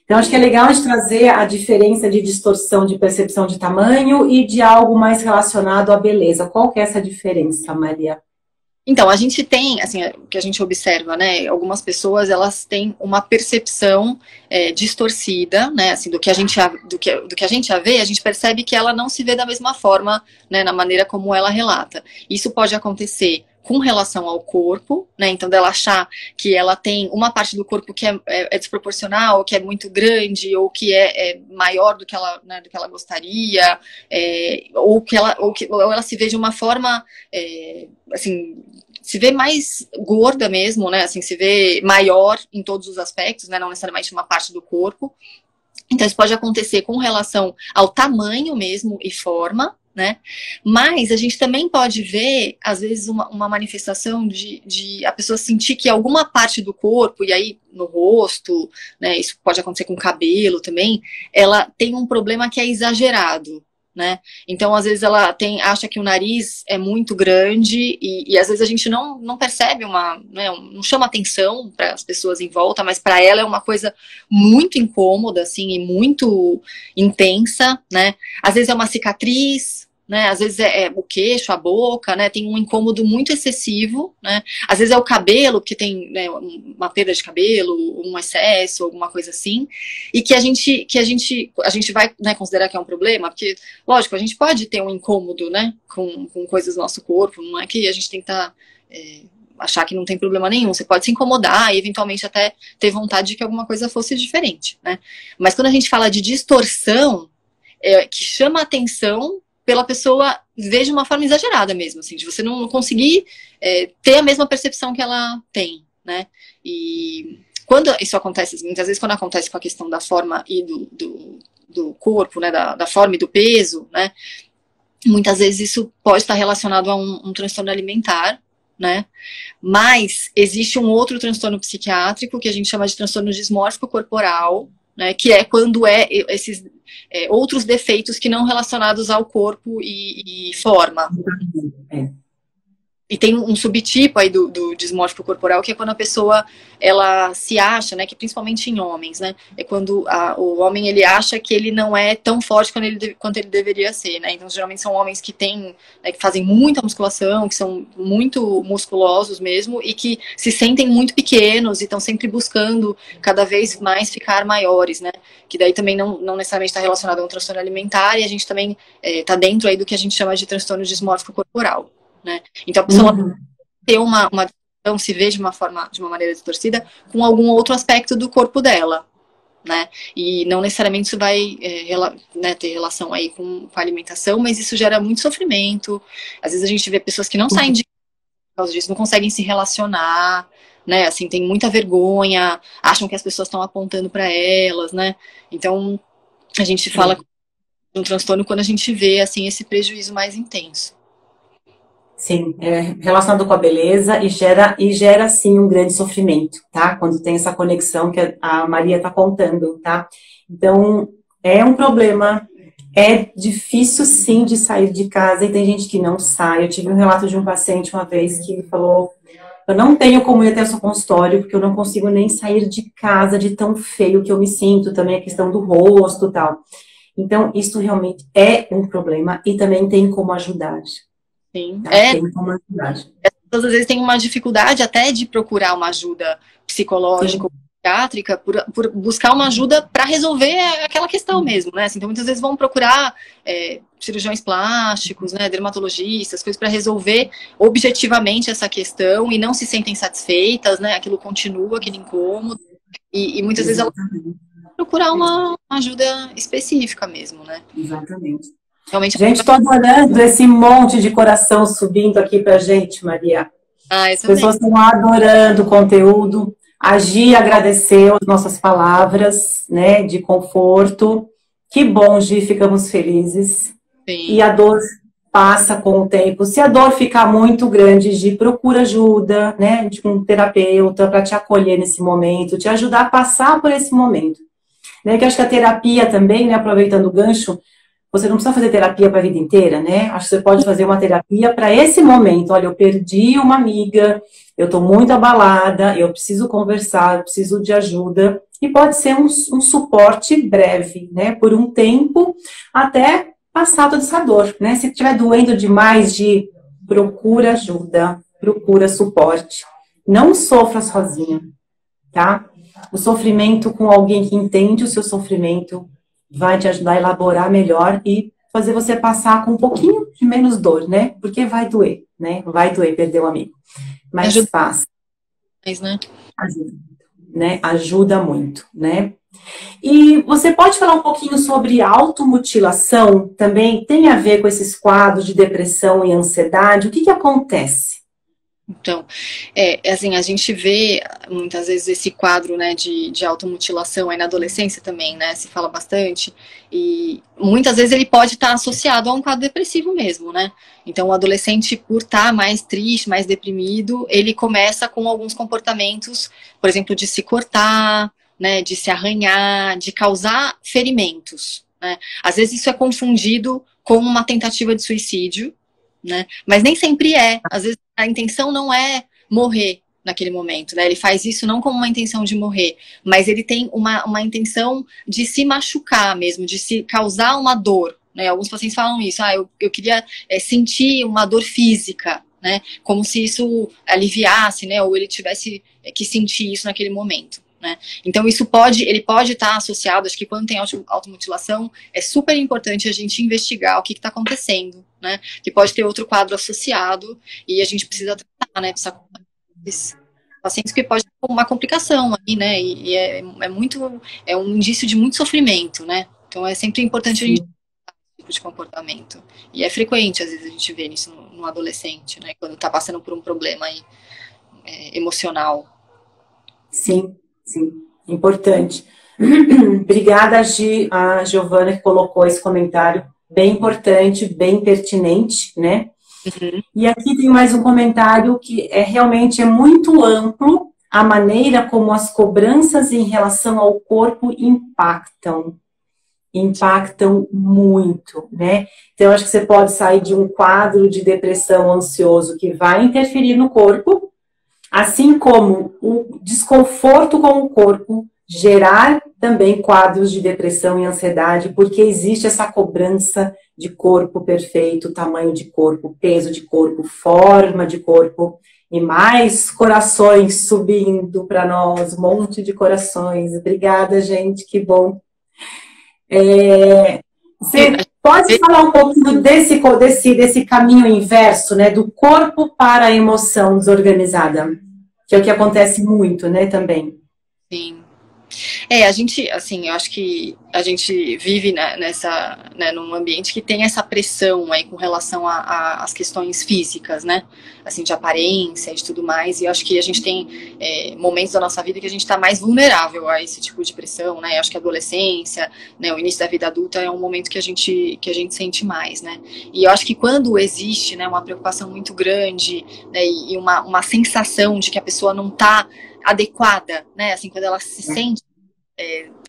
Então, acho que é legal a gente trazer a diferença de distorção de percepção de tamanho e de algo mais relacionado à beleza. Qual que é essa diferença, Maria? Então, a gente tem, assim, o que a gente observa, né, algumas pessoas, elas têm uma percepção distorcida, né, assim, do que a gente já vê, a gente percebe que ela não se vê da mesma forma, né, na maneira como ela relata. Isso pode acontecer com relação ao corpo, né, então dela achar que ela tem uma parte do corpo que é desproporcional, que é muito grande, ou que é maior do que ela, né, do que ela gostaria, ou ela se vê de uma forma, assim, se vê mais gorda mesmo, né, assim, se vê maior em todos os aspectos, né, não necessariamente uma parte do corpo. Então, isso pode acontecer com relação ao tamanho mesmo e forma, né? Mas a gente também pode ver, às vezes, uma manifestação de a pessoa sentir que alguma parte do corpo, e aí no rosto, né, isso pode acontecer com o cabelo também, ela tem um problema que é exagerado, né? Então, às vezes, ela acha que o nariz é muito grande e às vezes a gente não percebe né, não chama atenção para as pessoas em volta, mas para ela é uma coisa muito incômoda, assim, e muito intensa, né? Às vezes é uma cicatriz, né? Às vezes é o queixo, a boca, né? Tem um incômodo muito excessivo, né? Às vezes é o cabelo, porque tem, né, uma perda de cabelo, um excesso, alguma coisa assim, e que a gente vai, né, considerar que é um problema, porque, lógico, a gente pode ter um incômodo, né, com coisas do nosso corpo, não é que a gente tem que estar achar que não tem problema nenhum, você pode se incomodar e eventualmente até ter vontade de que alguma coisa fosse diferente, né? Mas quando a gente fala de distorção, que chama a atenção pela pessoa ver de uma forma exagerada mesmo, assim, de você não conseguir ter a mesma percepção que ela tem, né? E quando isso acontece, muitas vezes quando acontece com a questão da forma e do corpo, né, da forma e do peso, né, muitas vezes isso pode estar relacionado a um transtorno alimentar, né? Mas existe um outro transtorno psiquiátrico que a gente chama de transtorno dismórfico corporal, né, que é quando esses outros defeitos que não relacionados ao corpo e forma. E tem um subtipo aí do dismórfico corporal, que é quando a pessoa, ela se acha, né, que principalmente em homens, né, é quando o homem, ele acha que ele não é tão forte quanto ele deveria ser, né, então geralmente são homens que têm, né, que fazem muita musculação, que são muito musculosos mesmo, e que se sentem muito pequenos e estão sempre buscando cada vez mais ficar maiores, né, que daí também não necessariamente está relacionado a um transtorno alimentar, e a gente também está dentro aí do que a gente chama de transtorno dismórfico corporal. né? Então a pessoa ter uma se vê de uma maneira distorcida com algum outro aspecto do corpo dela, né? E não necessariamente isso vai né, ter relação aí com a alimentação, mas isso gera muito sofrimento. Às vezes a gente vê pessoas que não saem de por causa disso, não conseguem se relacionar, né? Assim, tem muita vergonha, acham que as pessoas estão apontando para elas, né? Então a gente fala de um transtorno quando a gente vê assim esse prejuízo mais intenso. Sim, é relacionado com a beleza e gera sim um grande sofrimento, tá? Quando tem essa conexão que a Maria está contando, tá? Então, é um problema, é difícil sim de sair de casa e tem gente que não sai. Eu tive um relato de um paciente uma vez que falou: eu não tenho como ir até o seu consultório porque eu não consigo nem sair de casa de tão feio que eu me sinto, também a questão do rosto e tal. Então, isso realmente é um problema e também tem como ajudar. Sim, tem como ajudar. As pessoas às vezes têm uma dificuldade até de procurar uma ajuda psicológica ou psiquiátrica por buscar uma ajuda para resolver aquela questão mesmo, né? Então muitas vezes vão procurar cirurgiões plásticos, né, dermatologistas, coisas para resolver objetivamente essa questão e não se sentem satisfeitas, né? Aquilo continua, aquele incômodo e muitas vezes elas vão procurar uma ajuda específica mesmo, né? Exatamente. Realmente, gente, estou adorando esse monte de coração subindo aqui pra gente, Maria. As pessoas estão adorando o conteúdo. A Gi agradeceu as nossas palavras, né, de conforto. Que bom, Gi, ficamos felizes. Sim. E a dor passa com o tempo. Se a dor ficar muito grande, Gi, procura ajuda, né, de um terapeuta para te acolher nesse momento, te ajudar a passar por esse momento. Né, que eu acho que a terapia também, né, aproveitando o gancho, você não precisa fazer terapia para a vida inteira, né? Acho que você pode fazer uma terapia para esse momento. Olha, eu perdi uma amiga, eu estou muito abalada, eu preciso conversar, eu preciso de ajuda. E pode ser um suporte breve, né? Por um tempo, até passar toda essa dor, né? Se estiver doendo demais, procura ajuda, procura suporte. Não sofra sozinha, tá? O sofrimento com alguém que entende o seu sofrimento vai te ajudar a elaborar melhor e fazer você passar com um pouquinho de menos dor, né? Porque vai doer, né? Vai doer perder um amigo. Mas passa. Né? Ajuda, né? Ajuda muito, né? E você pode falar um pouquinho sobre automutilação também? Tem a ver com esses quadros de depressão e ansiedade? O que acontece? Então, assim, a gente vê muitas vezes esse quadro, né, de automutilação aí na adolescência também, né, se fala bastante, e muitas vezes ele pode estar associado a um quadro depressivo mesmo, né, então o adolescente, por estar mais triste, mais deprimido, ele começa com alguns comportamentos, por exemplo, de se cortar, né, de se arranhar, de causar ferimentos, né, às vezes isso é confundido com uma tentativa de suicídio, né, mas nem sempre é, às vezes a intenção não é morrer naquele momento, né? Ele faz isso não como uma intenção de morrer, mas ele tem uma intenção de se machucar mesmo, de se causar uma dor, né? Alguns pacientes falam isso, eu queria sentir uma dor física, né? Como se isso aliviasse, né? Ou ele tivesse que sentir isso naquele momento. Né? Então ele pode estar associado, acho que quando tem automutilação é super importante a gente investigar o que está acontecendo, né? Que pode ter outro quadro associado e a gente precisa tratar, né? Pacientes que pode ter uma complicação aí, né? E é um indício de muito sofrimento, né? Então é sempre importante a gente tratar esse tipo de comportamento. E é frequente, às vezes, a gente vê isso no adolescente, né? Quando está passando por um problema aí, emocional. Sim. Sim, importante. Obrigada, a Giovana, que colocou esse comentário bem importante, bem pertinente, né? Uhum. E aqui tem mais um comentário que realmente é muito amplo, a maneira como as cobranças em relação ao corpo impactam muito, né? Então, eu acho que você pode sair de um quadro de depressão ansioso que vai interferir no corpo, assim como o desconforto com o corpo gerar também quadros de depressão e ansiedade, porque existe essa cobrança de corpo perfeito, tamanho de corpo, peso de corpo, forma de corpo, e mais corações subindo para nós, um monte de corações. Obrigada, gente, que bom. Pode falar um pouquinho desse caminho inverso, né? Do corpo para a emoção desorganizada, que é o que acontece muito, né, também. Sim. A gente, assim, eu acho que a gente vive num ambiente que tem essa pressão aí com relação às questões físicas, né? Assim, de aparência e de tudo mais. E eu acho que a gente tem momentos da nossa vida que a gente está mais vulnerável a esse tipo de pressão, né? Eu acho que a adolescência, né, o início da vida adulta é um momento que a gente sente mais, né? E eu acho que quando existe, né, uma preocupação muito grande, né, e uma sensação de que a pessoa não está adequada, né? Assim, quando ela se sente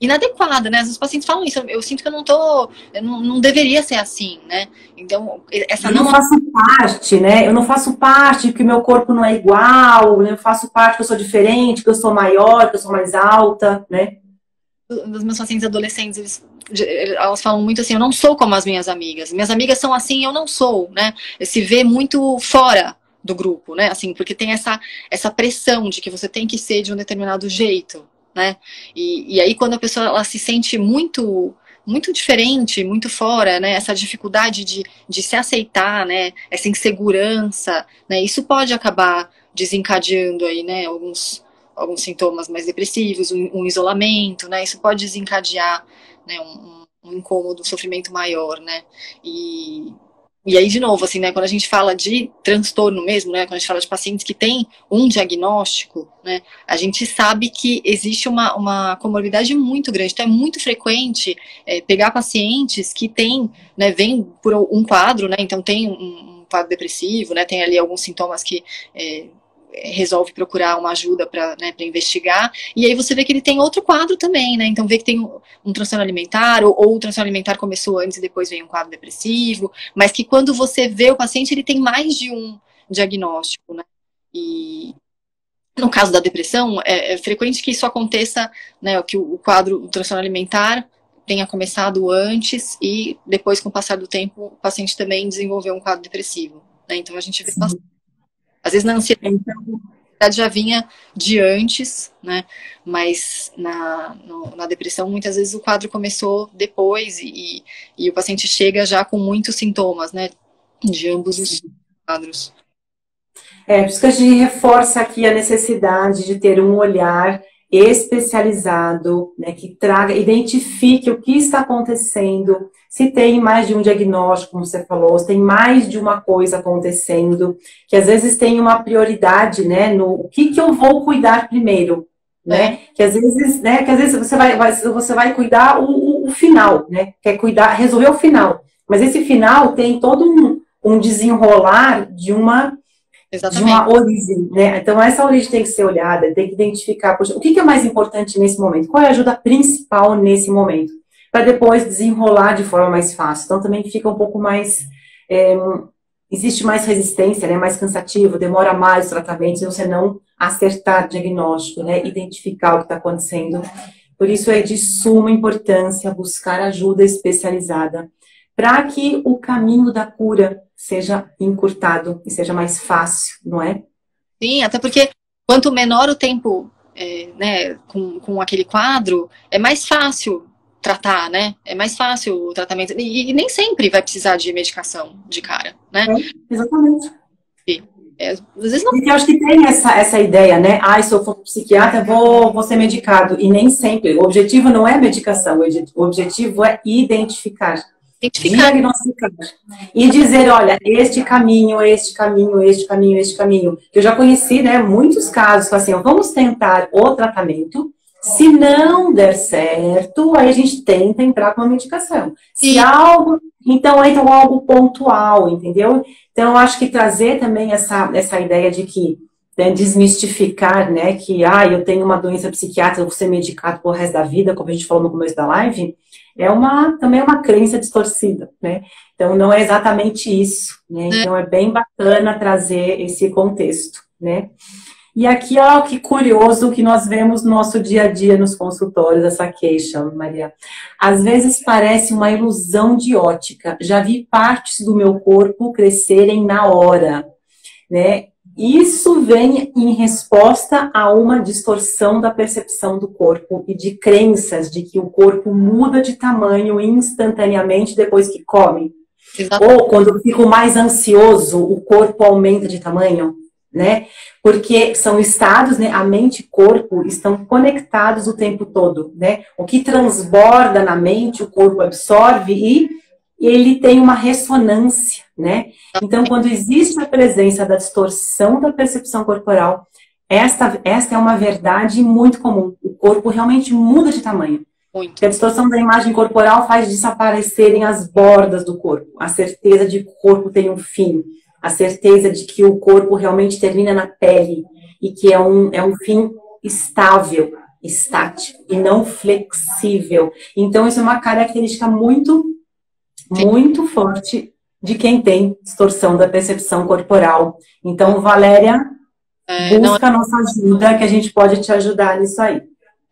inadequada, né? Às vezes os pacientes falam isso, eu sinto que eu não deveria ser assim, né? Então, essa eu não faço parte, né? Eu não faço parte, que o meu corpo não é igual, né? Eu faço parte que eu sou diferente, que eu sou maior, que eu sou mais alta, né? Dos meus pacientes adolescentes, elas falam muito assim, eu não sou como as minhas amigas são assim, eu não sou, né? Se vê muito fora do grupo, né? Assim, porque tem essa pressão de que você tem que ser de um determinado jeito, né? E aí quando a pessoa ela se sente muito diferente, muito fora, né? Essa dificuldade de se aceitar, né? Essa insegurança, né? Isso pode acabar desencadeando aí, né? Alguns sintomas mais depressivos, um isolamento, né? Isso pode desencadear, né, um incômodo, um sofrimento maior, né? E aí, de novo, assim, né, quando a gente fala de transtorno mesmo, né, quando a gente fala de pacientes que têm um diagnóstico, né, a gente sabe que existe uma comorbidade muito grande. Então, é muito frequente pegar pacientes que têm, né, vêm por um quadro, né, então tem um quadro depressivo, né, tem ali alguns sintomas que resolve procurar uma ajuda para investigar, e aí você vê que ele tem outro quadro também, né? Então vê que tem um transtorno alimentar, ou o transtorno alimentar começou antes e depois vem um quadro depressivo, mas que quando você vê o paciente, ele tem mais de um diagnóstico, né? E no caso da depressão, é frequente que isso aconteça, né? Que o quadro, o transtorno alimentar tenha começado antes e depois, com o passar do tempo, o paciente também desenvolveu um quadro depressivo, né? Então a gente vê bastante. Às vezes na ansiedade já vinha de antes, né? Mas na depressão, muitas vezes o quadro começou depois e o paciente chega já com muitos sintomas, né? De ambos os quadros. Por isso que a gente reforça aqui a necessidade de ter um olhar especializado, né, que traga, identifique o que está acontecendo, se tem mais de um diagnóstico, como você falou, se tem mais de uma coisa acontecendo, que às vezes tem uma prioridade, né, no o que eu vou cuidar primeiro, né, que às vezes você vai cuidar o final, né, quer cuidar, resolver o final, mas esse final tem todo um desenrolar de uma origem, né? Então, essa origem tem que ser olhada, tem que identificar, poxa, o que é mais importante nesse momento? Qual é a ajuda principal nesse momento? Para depois desenrolar de forma mais fácil. Então, também fica um pouco mais... existe mais resistência, né? Mais cansativo, demora mais o tratamento, se você não acertar o diagnóstico, né? Identificar o que está acontecendo. Por isso, é de suma importância buscar ajuda especializada para que o caminho da cura seja encurtado e seja mais fácil, não é? Sim, até porque quanto menor o tempo né, com aquele quadro, é mais fácil tratar, né? É mais fácil o tratamento. E nem sempre vai precisar de medicação de cara, né? Exatamente. Às vezes não. Porque eu acho que tem essa ideia, né? Se eu for psiquiatra, vou ser medicado. E nem sempre. O objetivo não é medicação, o objetivo é identificar. Diagnosticar. E dizer, olha, este caminho, este caminho, este caminho, este caminho. Eu já conheci, né, muitos casos, assim, vamos tentar o tratamento. Se não der certo, aí a gente tenta entrar com a medicação. Se algo, então entra algo pontual, entendeu? Então, eu acho que trazer também essa ideia de que, né, desmistificar, né, que, eu tenho uma doença psiquiátrica, eu vou ser medicado pro resto da vida, como a gente falou no começo da live, também é uma crença distorcida, né? Então, não é exatamente isso, né? Então, é bem bacana trazer esse contexto, né? E aqui, ó, que curioso que nós vemos no nosso dia a dia nos consultórios, essa queixa, Maria. Às vezes parece uma ilusão de ótica. Já vi partes do meu corpo crescerem na hora, né? isso vem em resposta a uma distorção da percepção do corpo e de crenças de que o corpo muda de tamanho instantaneamente depois que come. Ou quando eu fico mais ansioso, o corpo aumenta de tamanho, né? Porque são estados, né? A mente e corpo estão conectados o tempo todo, né? O que transborda na mente, o corpo absorve e ele tem uma ressonância, né? Então, quando existe a presença da distorção da percepção corporal, esta é uma verdade muito comum. O corpo realmente muda de tamanho. Muito. A distorção da imagem corporal faz desaparecerem as bordas do corpo, a certeza de que o corpo tem um fim, a certeza de que o corpo realmente termina na pele e que é um fim estável, estático e não flexível. Então, isso é uma característica muito forte de quem tem distorção da percepção corporal. Então, Valéria, busca a nossa ajuda, que a gente pode te ajudar nisso aí.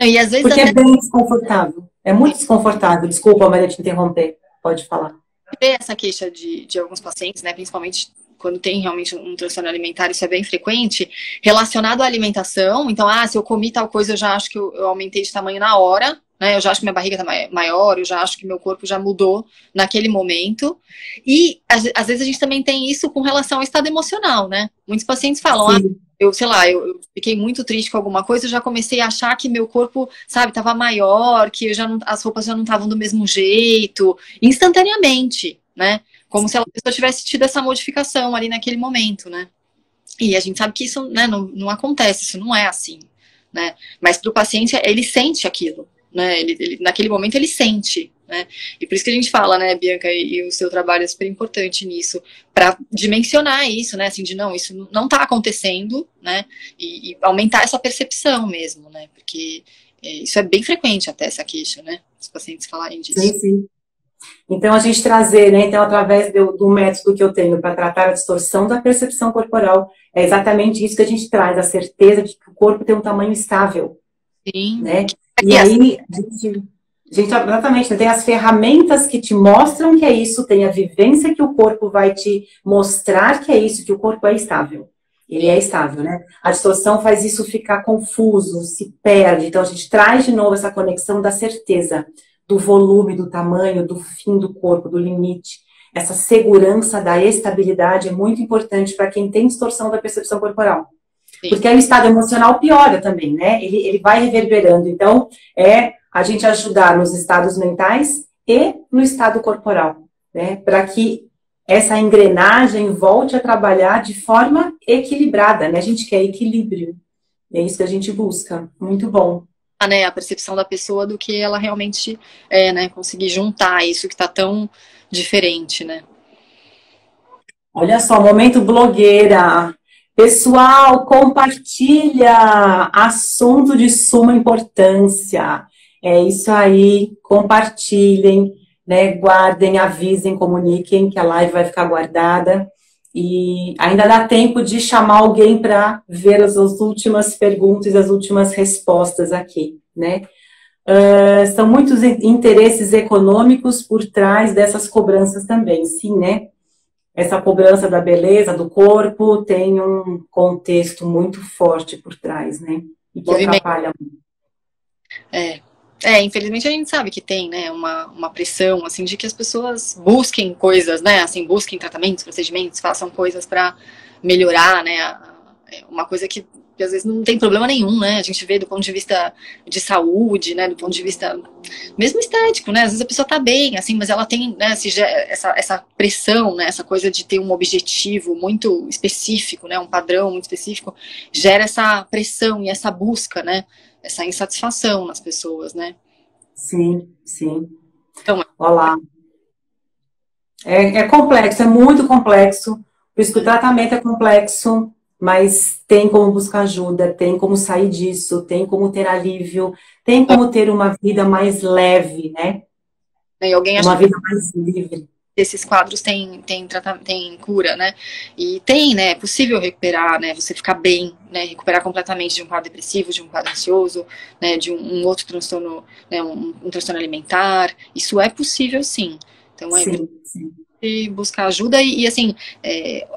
E às vezes porque é bem desconfortável. É muito desconfortável. Desculpa, Maria, te interromper. Pode falar. Essa queixa de alguns pacientes, né, principalmente quando tem realmente um transtorno alimentar, isso é bem frequente, relacionado à alimentação. Então, se eu comi tal coisa, eu já acho que eu aumentei de tamanho na hora, né? Eu já acho que minha barriga está maior, eu já acho que meu corpo já mudou naquele momento. E, às vezes, a gente também tem isso com relação ao estado emocional, né? Muitos pacientes falam, eu fiquei muito triste com alguma coisa, eu já comecei a achar que meu corpo, sabe, estava maior, que as roupas já não estavam do mesmo jeito, instantaneamente, né? Como se a pessoa tivesse tido essa modificação ali naquele momento, né? E a gente sabe que isso, né, não acontece, isso não é assim, né? Mas para o paciente, ele sente aquilo, né? Ele, naquele momento, ele sente, né? E por isso que a gente fala, né, Bianca, e o seu trabalho é super importante nisso, para dimensionar isso, né? Assim, não, isso não está acontecendo, né? E aumentar essa percepção mesmo, né? Porque isso é bem frequente até, essa queixa, né? Os pacientes falarem disso. Sim. Então, a gente trazer, né, então, através do método que eu tenho para tratar a distorção da percepção corporal, é exatamente isso que a gente traz, a certeza de que o corpo tem um tamanho estável. Sim. Né? E aí, a gente exatamente, tem as ferramentas que te mostram que é isso, tem a vivência que o corpo vai te mostrar que é isso, que o corpo é estável. Ele é estável, né? A distorção faz isso ficar confuso, se perde. Então, a gente traz de novo essa conexão da certeza, do volume, do tamanho, do fim do corpo, do limite. Essa segurança da estabilidade é muito importante para quem tem distorção da percepção corporal. Sim. Porque aí o estado emocional piora também, né? Ele vai reverberando. Então, a gente ajudar nos estados mentais e no estado corporal, né? Para que essa engrenagem volte a trabalhar de forma equilibrada, né? A gente quer equilíbrio. É isso que a gente busca. Muito bom. Né, a percepção da pessoa do que ela realmente é, né? Conseguir juntar isso que está tão diferente, né? Olha só, momento blogueira. Pessoal, compartilha, assunto de suma importância. É isso aí, compartilhem, né? Guardem, avisem, comuniquem que a live vai ficar guardada. E ainda dá tempo de chamar alguém para ver as últimas perguntas e as últimas respostas aqui, né? São muitos interesses econômicos por trás dessas cobranças também, sim, né? Essa cobrança da beleza, do corpo, tem um contexto muito forte por trás, né? E que atrapalha muito. Infelizmente a gente sabe que tem, né, uma pressão, assim, de que as pessoas busquem coisas, né, assim, busquem tratamentos, procedimentos, façam coisas para melhorar, né, uma coisa que às vezes não tem problema nenhum, né, a gente vê do ponto de vista de saúde, né, do ponto de vista mesmo estético, né, às vezes a pessoa tá bem, assim, mas ela tem, né, essa pressão, né, essa coisa de ter um objetivo muito específico, né, um padrão muito específico, gera essa pressão e essa busca, né, essa insatisfação nas pessoas, né? Sim. Então, olha lá. É complexo, é muito complexo. Por isso que o tratamento é complexo, mas tem como buscar ajuda, tem como sair disso, tem como ter alívio, tem como ter uma vida mais leve, né? E alguém uma vida mais livre. Esses quadros têm cura, né? E tem, né? É possível recuperar, né? Você ficar bem, né? Recuperar completamente de um quadro depressivo, de um quadro ansioso, né? De um outro transtorno, né? Um transtorno alimentar. Isso é possível, sim. Então, sim. buscar ajuda e assim,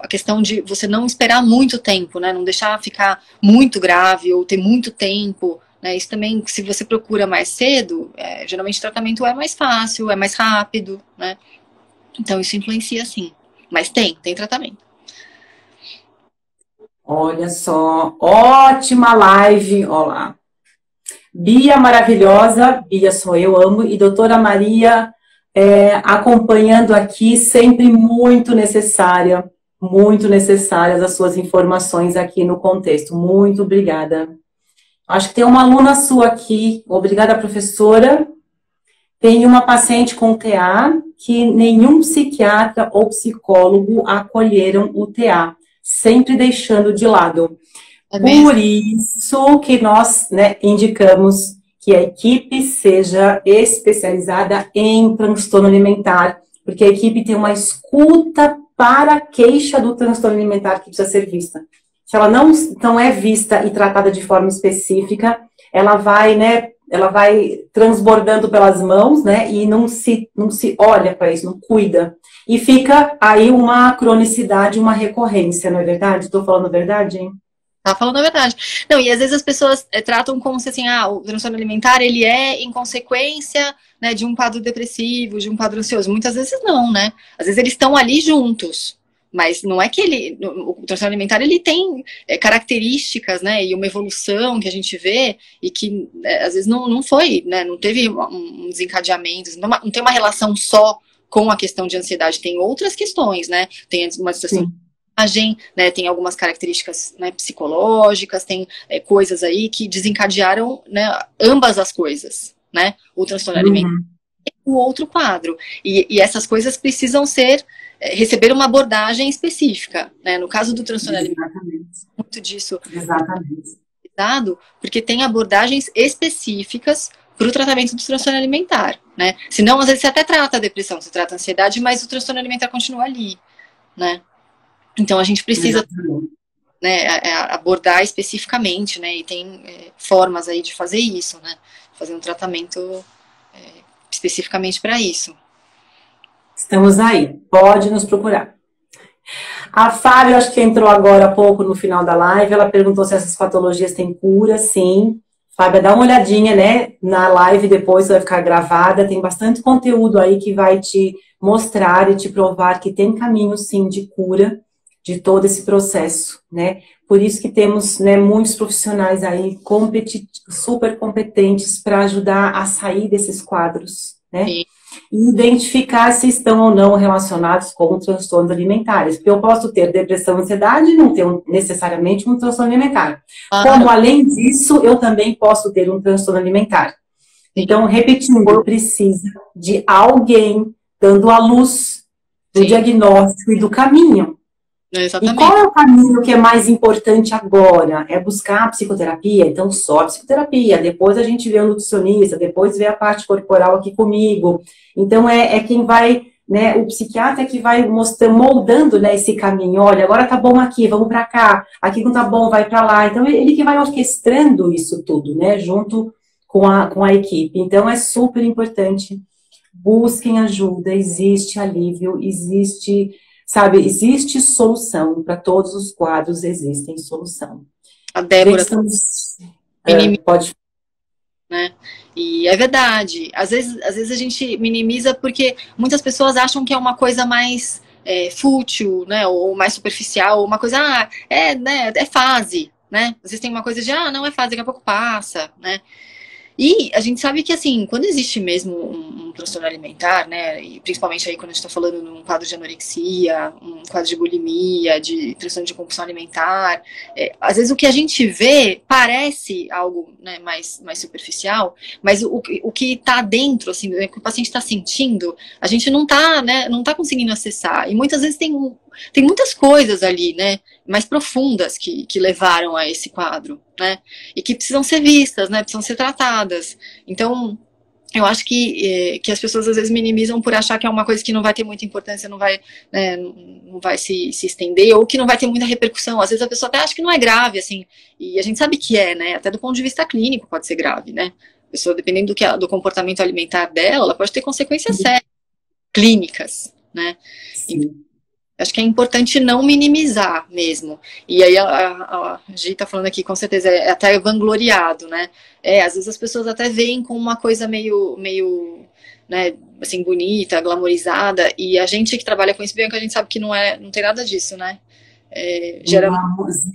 a questão de você não esperar muito tempo, né? Não deixar ficar muito grave ou ter muito tempo, né? Isso também, se você procura mais cedo, geralmente o tratamento é mais fácil, é mais rápido, né? Então isso influencia sim. Mas tem tratamento. Olha só, ótima live, olá. Bia maravilhosa, Bia sou eu, amo, e doutora Maria acompanhando aqui, sempre muito necessárias as suas informações aqui no contexto. Muito obrigada. Acho que tem uma aluna sua aqui, obrigada, professora. Tem uma paciente com TA que nenhum psiquiatra ou psicólogo acolheram o TA, sempre deixando de lado. Por isso que nós, né, indicamos que a equipe seja especializada em transtorno alimentar, porque a equipe tem uma escuta para a queixa do transtorno alimentar que precisa ser vista. Se ela não é vista e tratada de forma específica, ela vai, né, transbordando pelas mãos, né, e não se olha para isso, não cuida. E fica aí uma cronicidade, uma recorrência, não é verdade? Estou falando a verdade, hein? Tá falando a verdade. Não, e às vezes as pessoas tratam como se assim, o transtorno alimentar, ele é em consequência, né, de um quadro depressivo, de um quadro ansioso. Muitas vezes não, né? Às vezes eles estão ali juntos, mas não é que o transtorno alimentar, ele tem características, né, e uma evolução que a gente vê e que às vezes não foi, né, não teve um desencadeamento, não tem uma relação só com a questão de ansiedade, tem outras questões, né? Tem uma situação... Né, tem algumas características, né, psicológicas, tem coisas aí que desencadearam, né, ambas as coisas, né, o transtorno alimentar e o outro quadro, e essas coisas precisam receber uma abordagem específica, né, no caso do transtorno alimentar, muito disso, porque tem abordagens específicas para o tratamento do transtorno alimentar, né, senão às vezes você até trata a depressão, você trata a ansiedade, mas o transtorno alimentar continua ali, né. Então, a gente precisa, né, abordar especificamente, né, e tem formas aí de fazer isso, né, fazer um tratamento especificamente para isso. Estamos aí, pode nos procurar. A Fábio, acho que entrou agora há pouco no final da live, ela perguntou se essas patologias têm cura, sim. Fábio, dá uma olhadinha, né, na live depois, vai ficar gravada, tem bastante conteúdo aí que vai te mostrar e te provar que tem caminho, sim, de cura de todo esse processo, né? Por isso que temos, né, muitos profissionais aí super competentes para ajudar a sair desses quadros, né? Sim. E identificar se estão ou não relacionados com transtornos alimentares. Porque eu posso ter depressão e ansiedade e não ter necessariamente um transtorno alimentar. Como, além disso, eu também posso ter um transtorno alimentar. Então, repetindo, precisa de alguém dando a luz do diagnóstico e do caminho. Exatamente. E qual é o caminho que é mais importante agora? É buscar a psicoterapia? Então, só a psicoterapia. Depois a gente vê o nutricionista, depois vê a parte corporal aqui comigo. Então, quem vai, né, o psiquiatra que vai moldando, né, esse caminho. Olha, agora tá bom aqui, vamos para cá. Aqui não tá bom, vai para lá. Então, ele que vai orquestrando isso tudo, né, junto com a equipe. Então, é super importante. Busquem ajuda, existe alívio, existe... Sabe, existe solução, para todos os quadros existem solução. A Débora pode... Né? E é verdade, às vezes a gente minimiza porque muitas pessoas acham que é uma coisa mais fútil, né, ou mais superficial, ou uma coisa, né, é fase, né, às vezes tem uma coisa de, não é fase, daqui a pouco passa, né. E a gente sabe que, assim, quando existe mesmo um transtorno alimentar, né, e principalmente aí quando a gente está falando num quadro de anorexia, um quadro de bulimia, de transtorno de compulsão alimentar, às vezes o que a gente vê parece algo, né, mais superficial, mas o que está dentro, assim, o que o paciente está sentindo, a gente não está, né, não tá conseguindo acessar. E muitas vezes tem muitas coisas ali, né, mais profundas que levaram a esse quadro, né, e que precisam ser vistas, né, precisam ser tratadas. Então, eu acho que as pessoas às vezes minimizam por achar que é uma coisa que não vai ter muita importância, não vai, né, não vai se estender, ou que não vai ter muita repercussão. Às vezes a pessoa até acha que não é grave, assim, e a gente sabe que né, até do ponto de vista clínico pode ser grave, né. A pessoa, dependendo do comportamento alimentar dela, ela pode ter consequências sérias, clínicas, né? Sim. Acho que é importante não minimizar mesmo. E aí a Gi tá falando aqui, com certeza, é até vangloriado, né? Às vezes as pessoas até veem com uma coisa meio, né, assim, bonita, glamorizada, e a gente que trabalha com isso, Bianca, a gente sabe que não tem nada disso, né? Gera...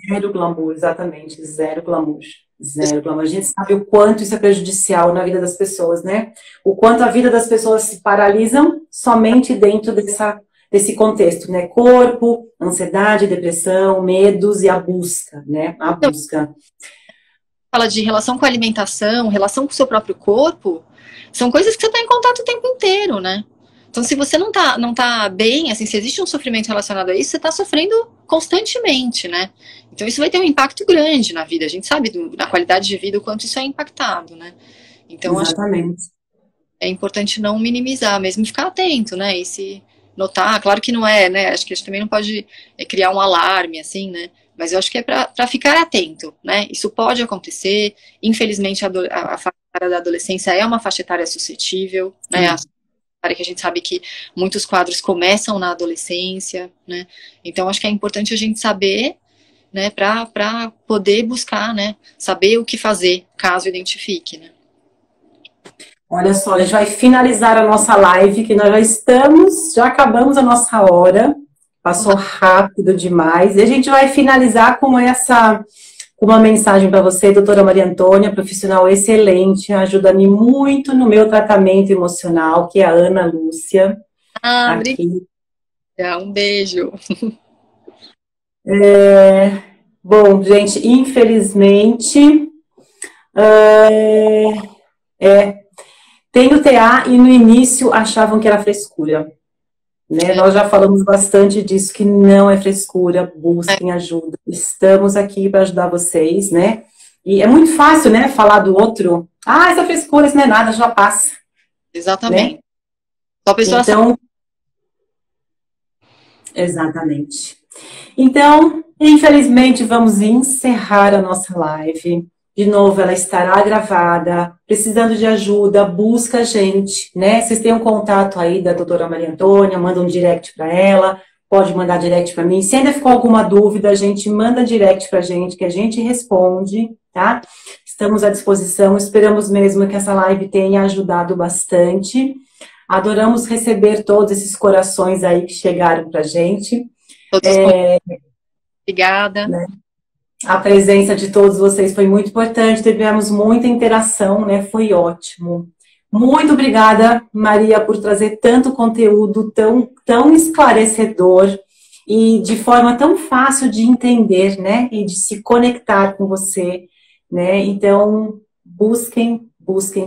Zero glamour, exatamente, zero glamour. Zero glamour. A gente sabe o quanto isso é prejudicial na vida das pessoas, né? O quanto a vida das pessoas se paralisam somente dentro desse contexto, né? Corpo, ansiedade, depressão, medos e a busca, né? A busca. Fala de relação com a alimentação, relação com o seu próprio corpo, são coisas que você está em contato o tempo inteiro, né? Então, se você não tá bem, assim, se existe um sofrimento relacionado a isso, você está sofrendo constantemente, né? Então, isso vai ter um impacto grande na vida. A gente sabe da qualidade de vida, o quanto isso é impactado, né? Então, exatamente. Acho que é importante não minimizar, mesmo ficar atento, né? E se notar, claro que não é, né? Acho que a gente também não pode criar um alarme, assim, né? Mas eu acho que é para ficar atento, né? Isso pode acontecer. Infelizmente, a faixa etária da adolescência é uma faixa etária suscetível, né? A que a gente sabe que muitos quadros começam na adolescência, né? Então, acho que é importante a gente saber, né? Para poder buscar, né? Saber o que fazer, caso identifique, né? Olha só, a gente vai finalizar a nossa live, que nós já acabamos a nossa hora. Passou rápido demais. E a gente vai finalizar com uma mensagem para você, doutora Maria Antônia, profissional excelente, ajuda-me muito no meu tratamento emocional, que é a Ana Lúcia. Obrigada. Um beijo. Bom, gente, infelizmente, tenho TA e no início achavam que era frescura. Né? Nós já falamos bastante disso, que não é frescura, busquem ajuda. Estamos aqui para ajudar vocês, né? E é muito fácil, né, falar do outro. Ah, essa frescura, isso não é nada, já passa. Exatamente. Né? Só a pessoa então, exatamente. Então, infelizmente, vamos encerrar a nossa live. De novo, ela estará gravada. Precisando de ajuda, busca a gente, né? Vocês têm um contato aí da doutora Maria Antônia, manda um direct para ela, pode mandar direct para mim. Se ainda ficou alguma dúvida, a gente manda direct para a gente, que a gente responde, tá? Estamos à disposição, esperamos mesmo que essa live tenha ajudado bastante. Adoramos receber todos esses corações aí que chegaram para a gente. Obrigada. Né? A presença de todos vocês foi muito importante, tivemos muita interação, né? Foi ótimo. Muito obrigada, Maria, por trazer tanto conteúdo tão esclarecedor e de forma tão fácil de entender, né? E de se conectar com você, né? Então, busquem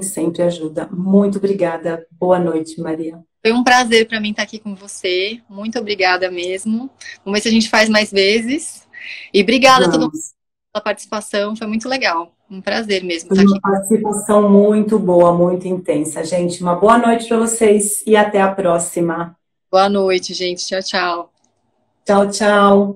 sempre ajuda. Muito obrigada. Boa noite, Maria. Foi um prazer para mim estar aqui com você. Muito obrigada mesmo. Vamos ver se a gente faz mais vezes. E obrigada a todo mundo pela participação, foi muito legal. Um prazer mesmo estar aqui. Uma participação muito boa, muito intensa. Gente, uma boa noite para vocês e até a próxima. Boa noite, gente. Tchau, tchau. Tchau, tchau.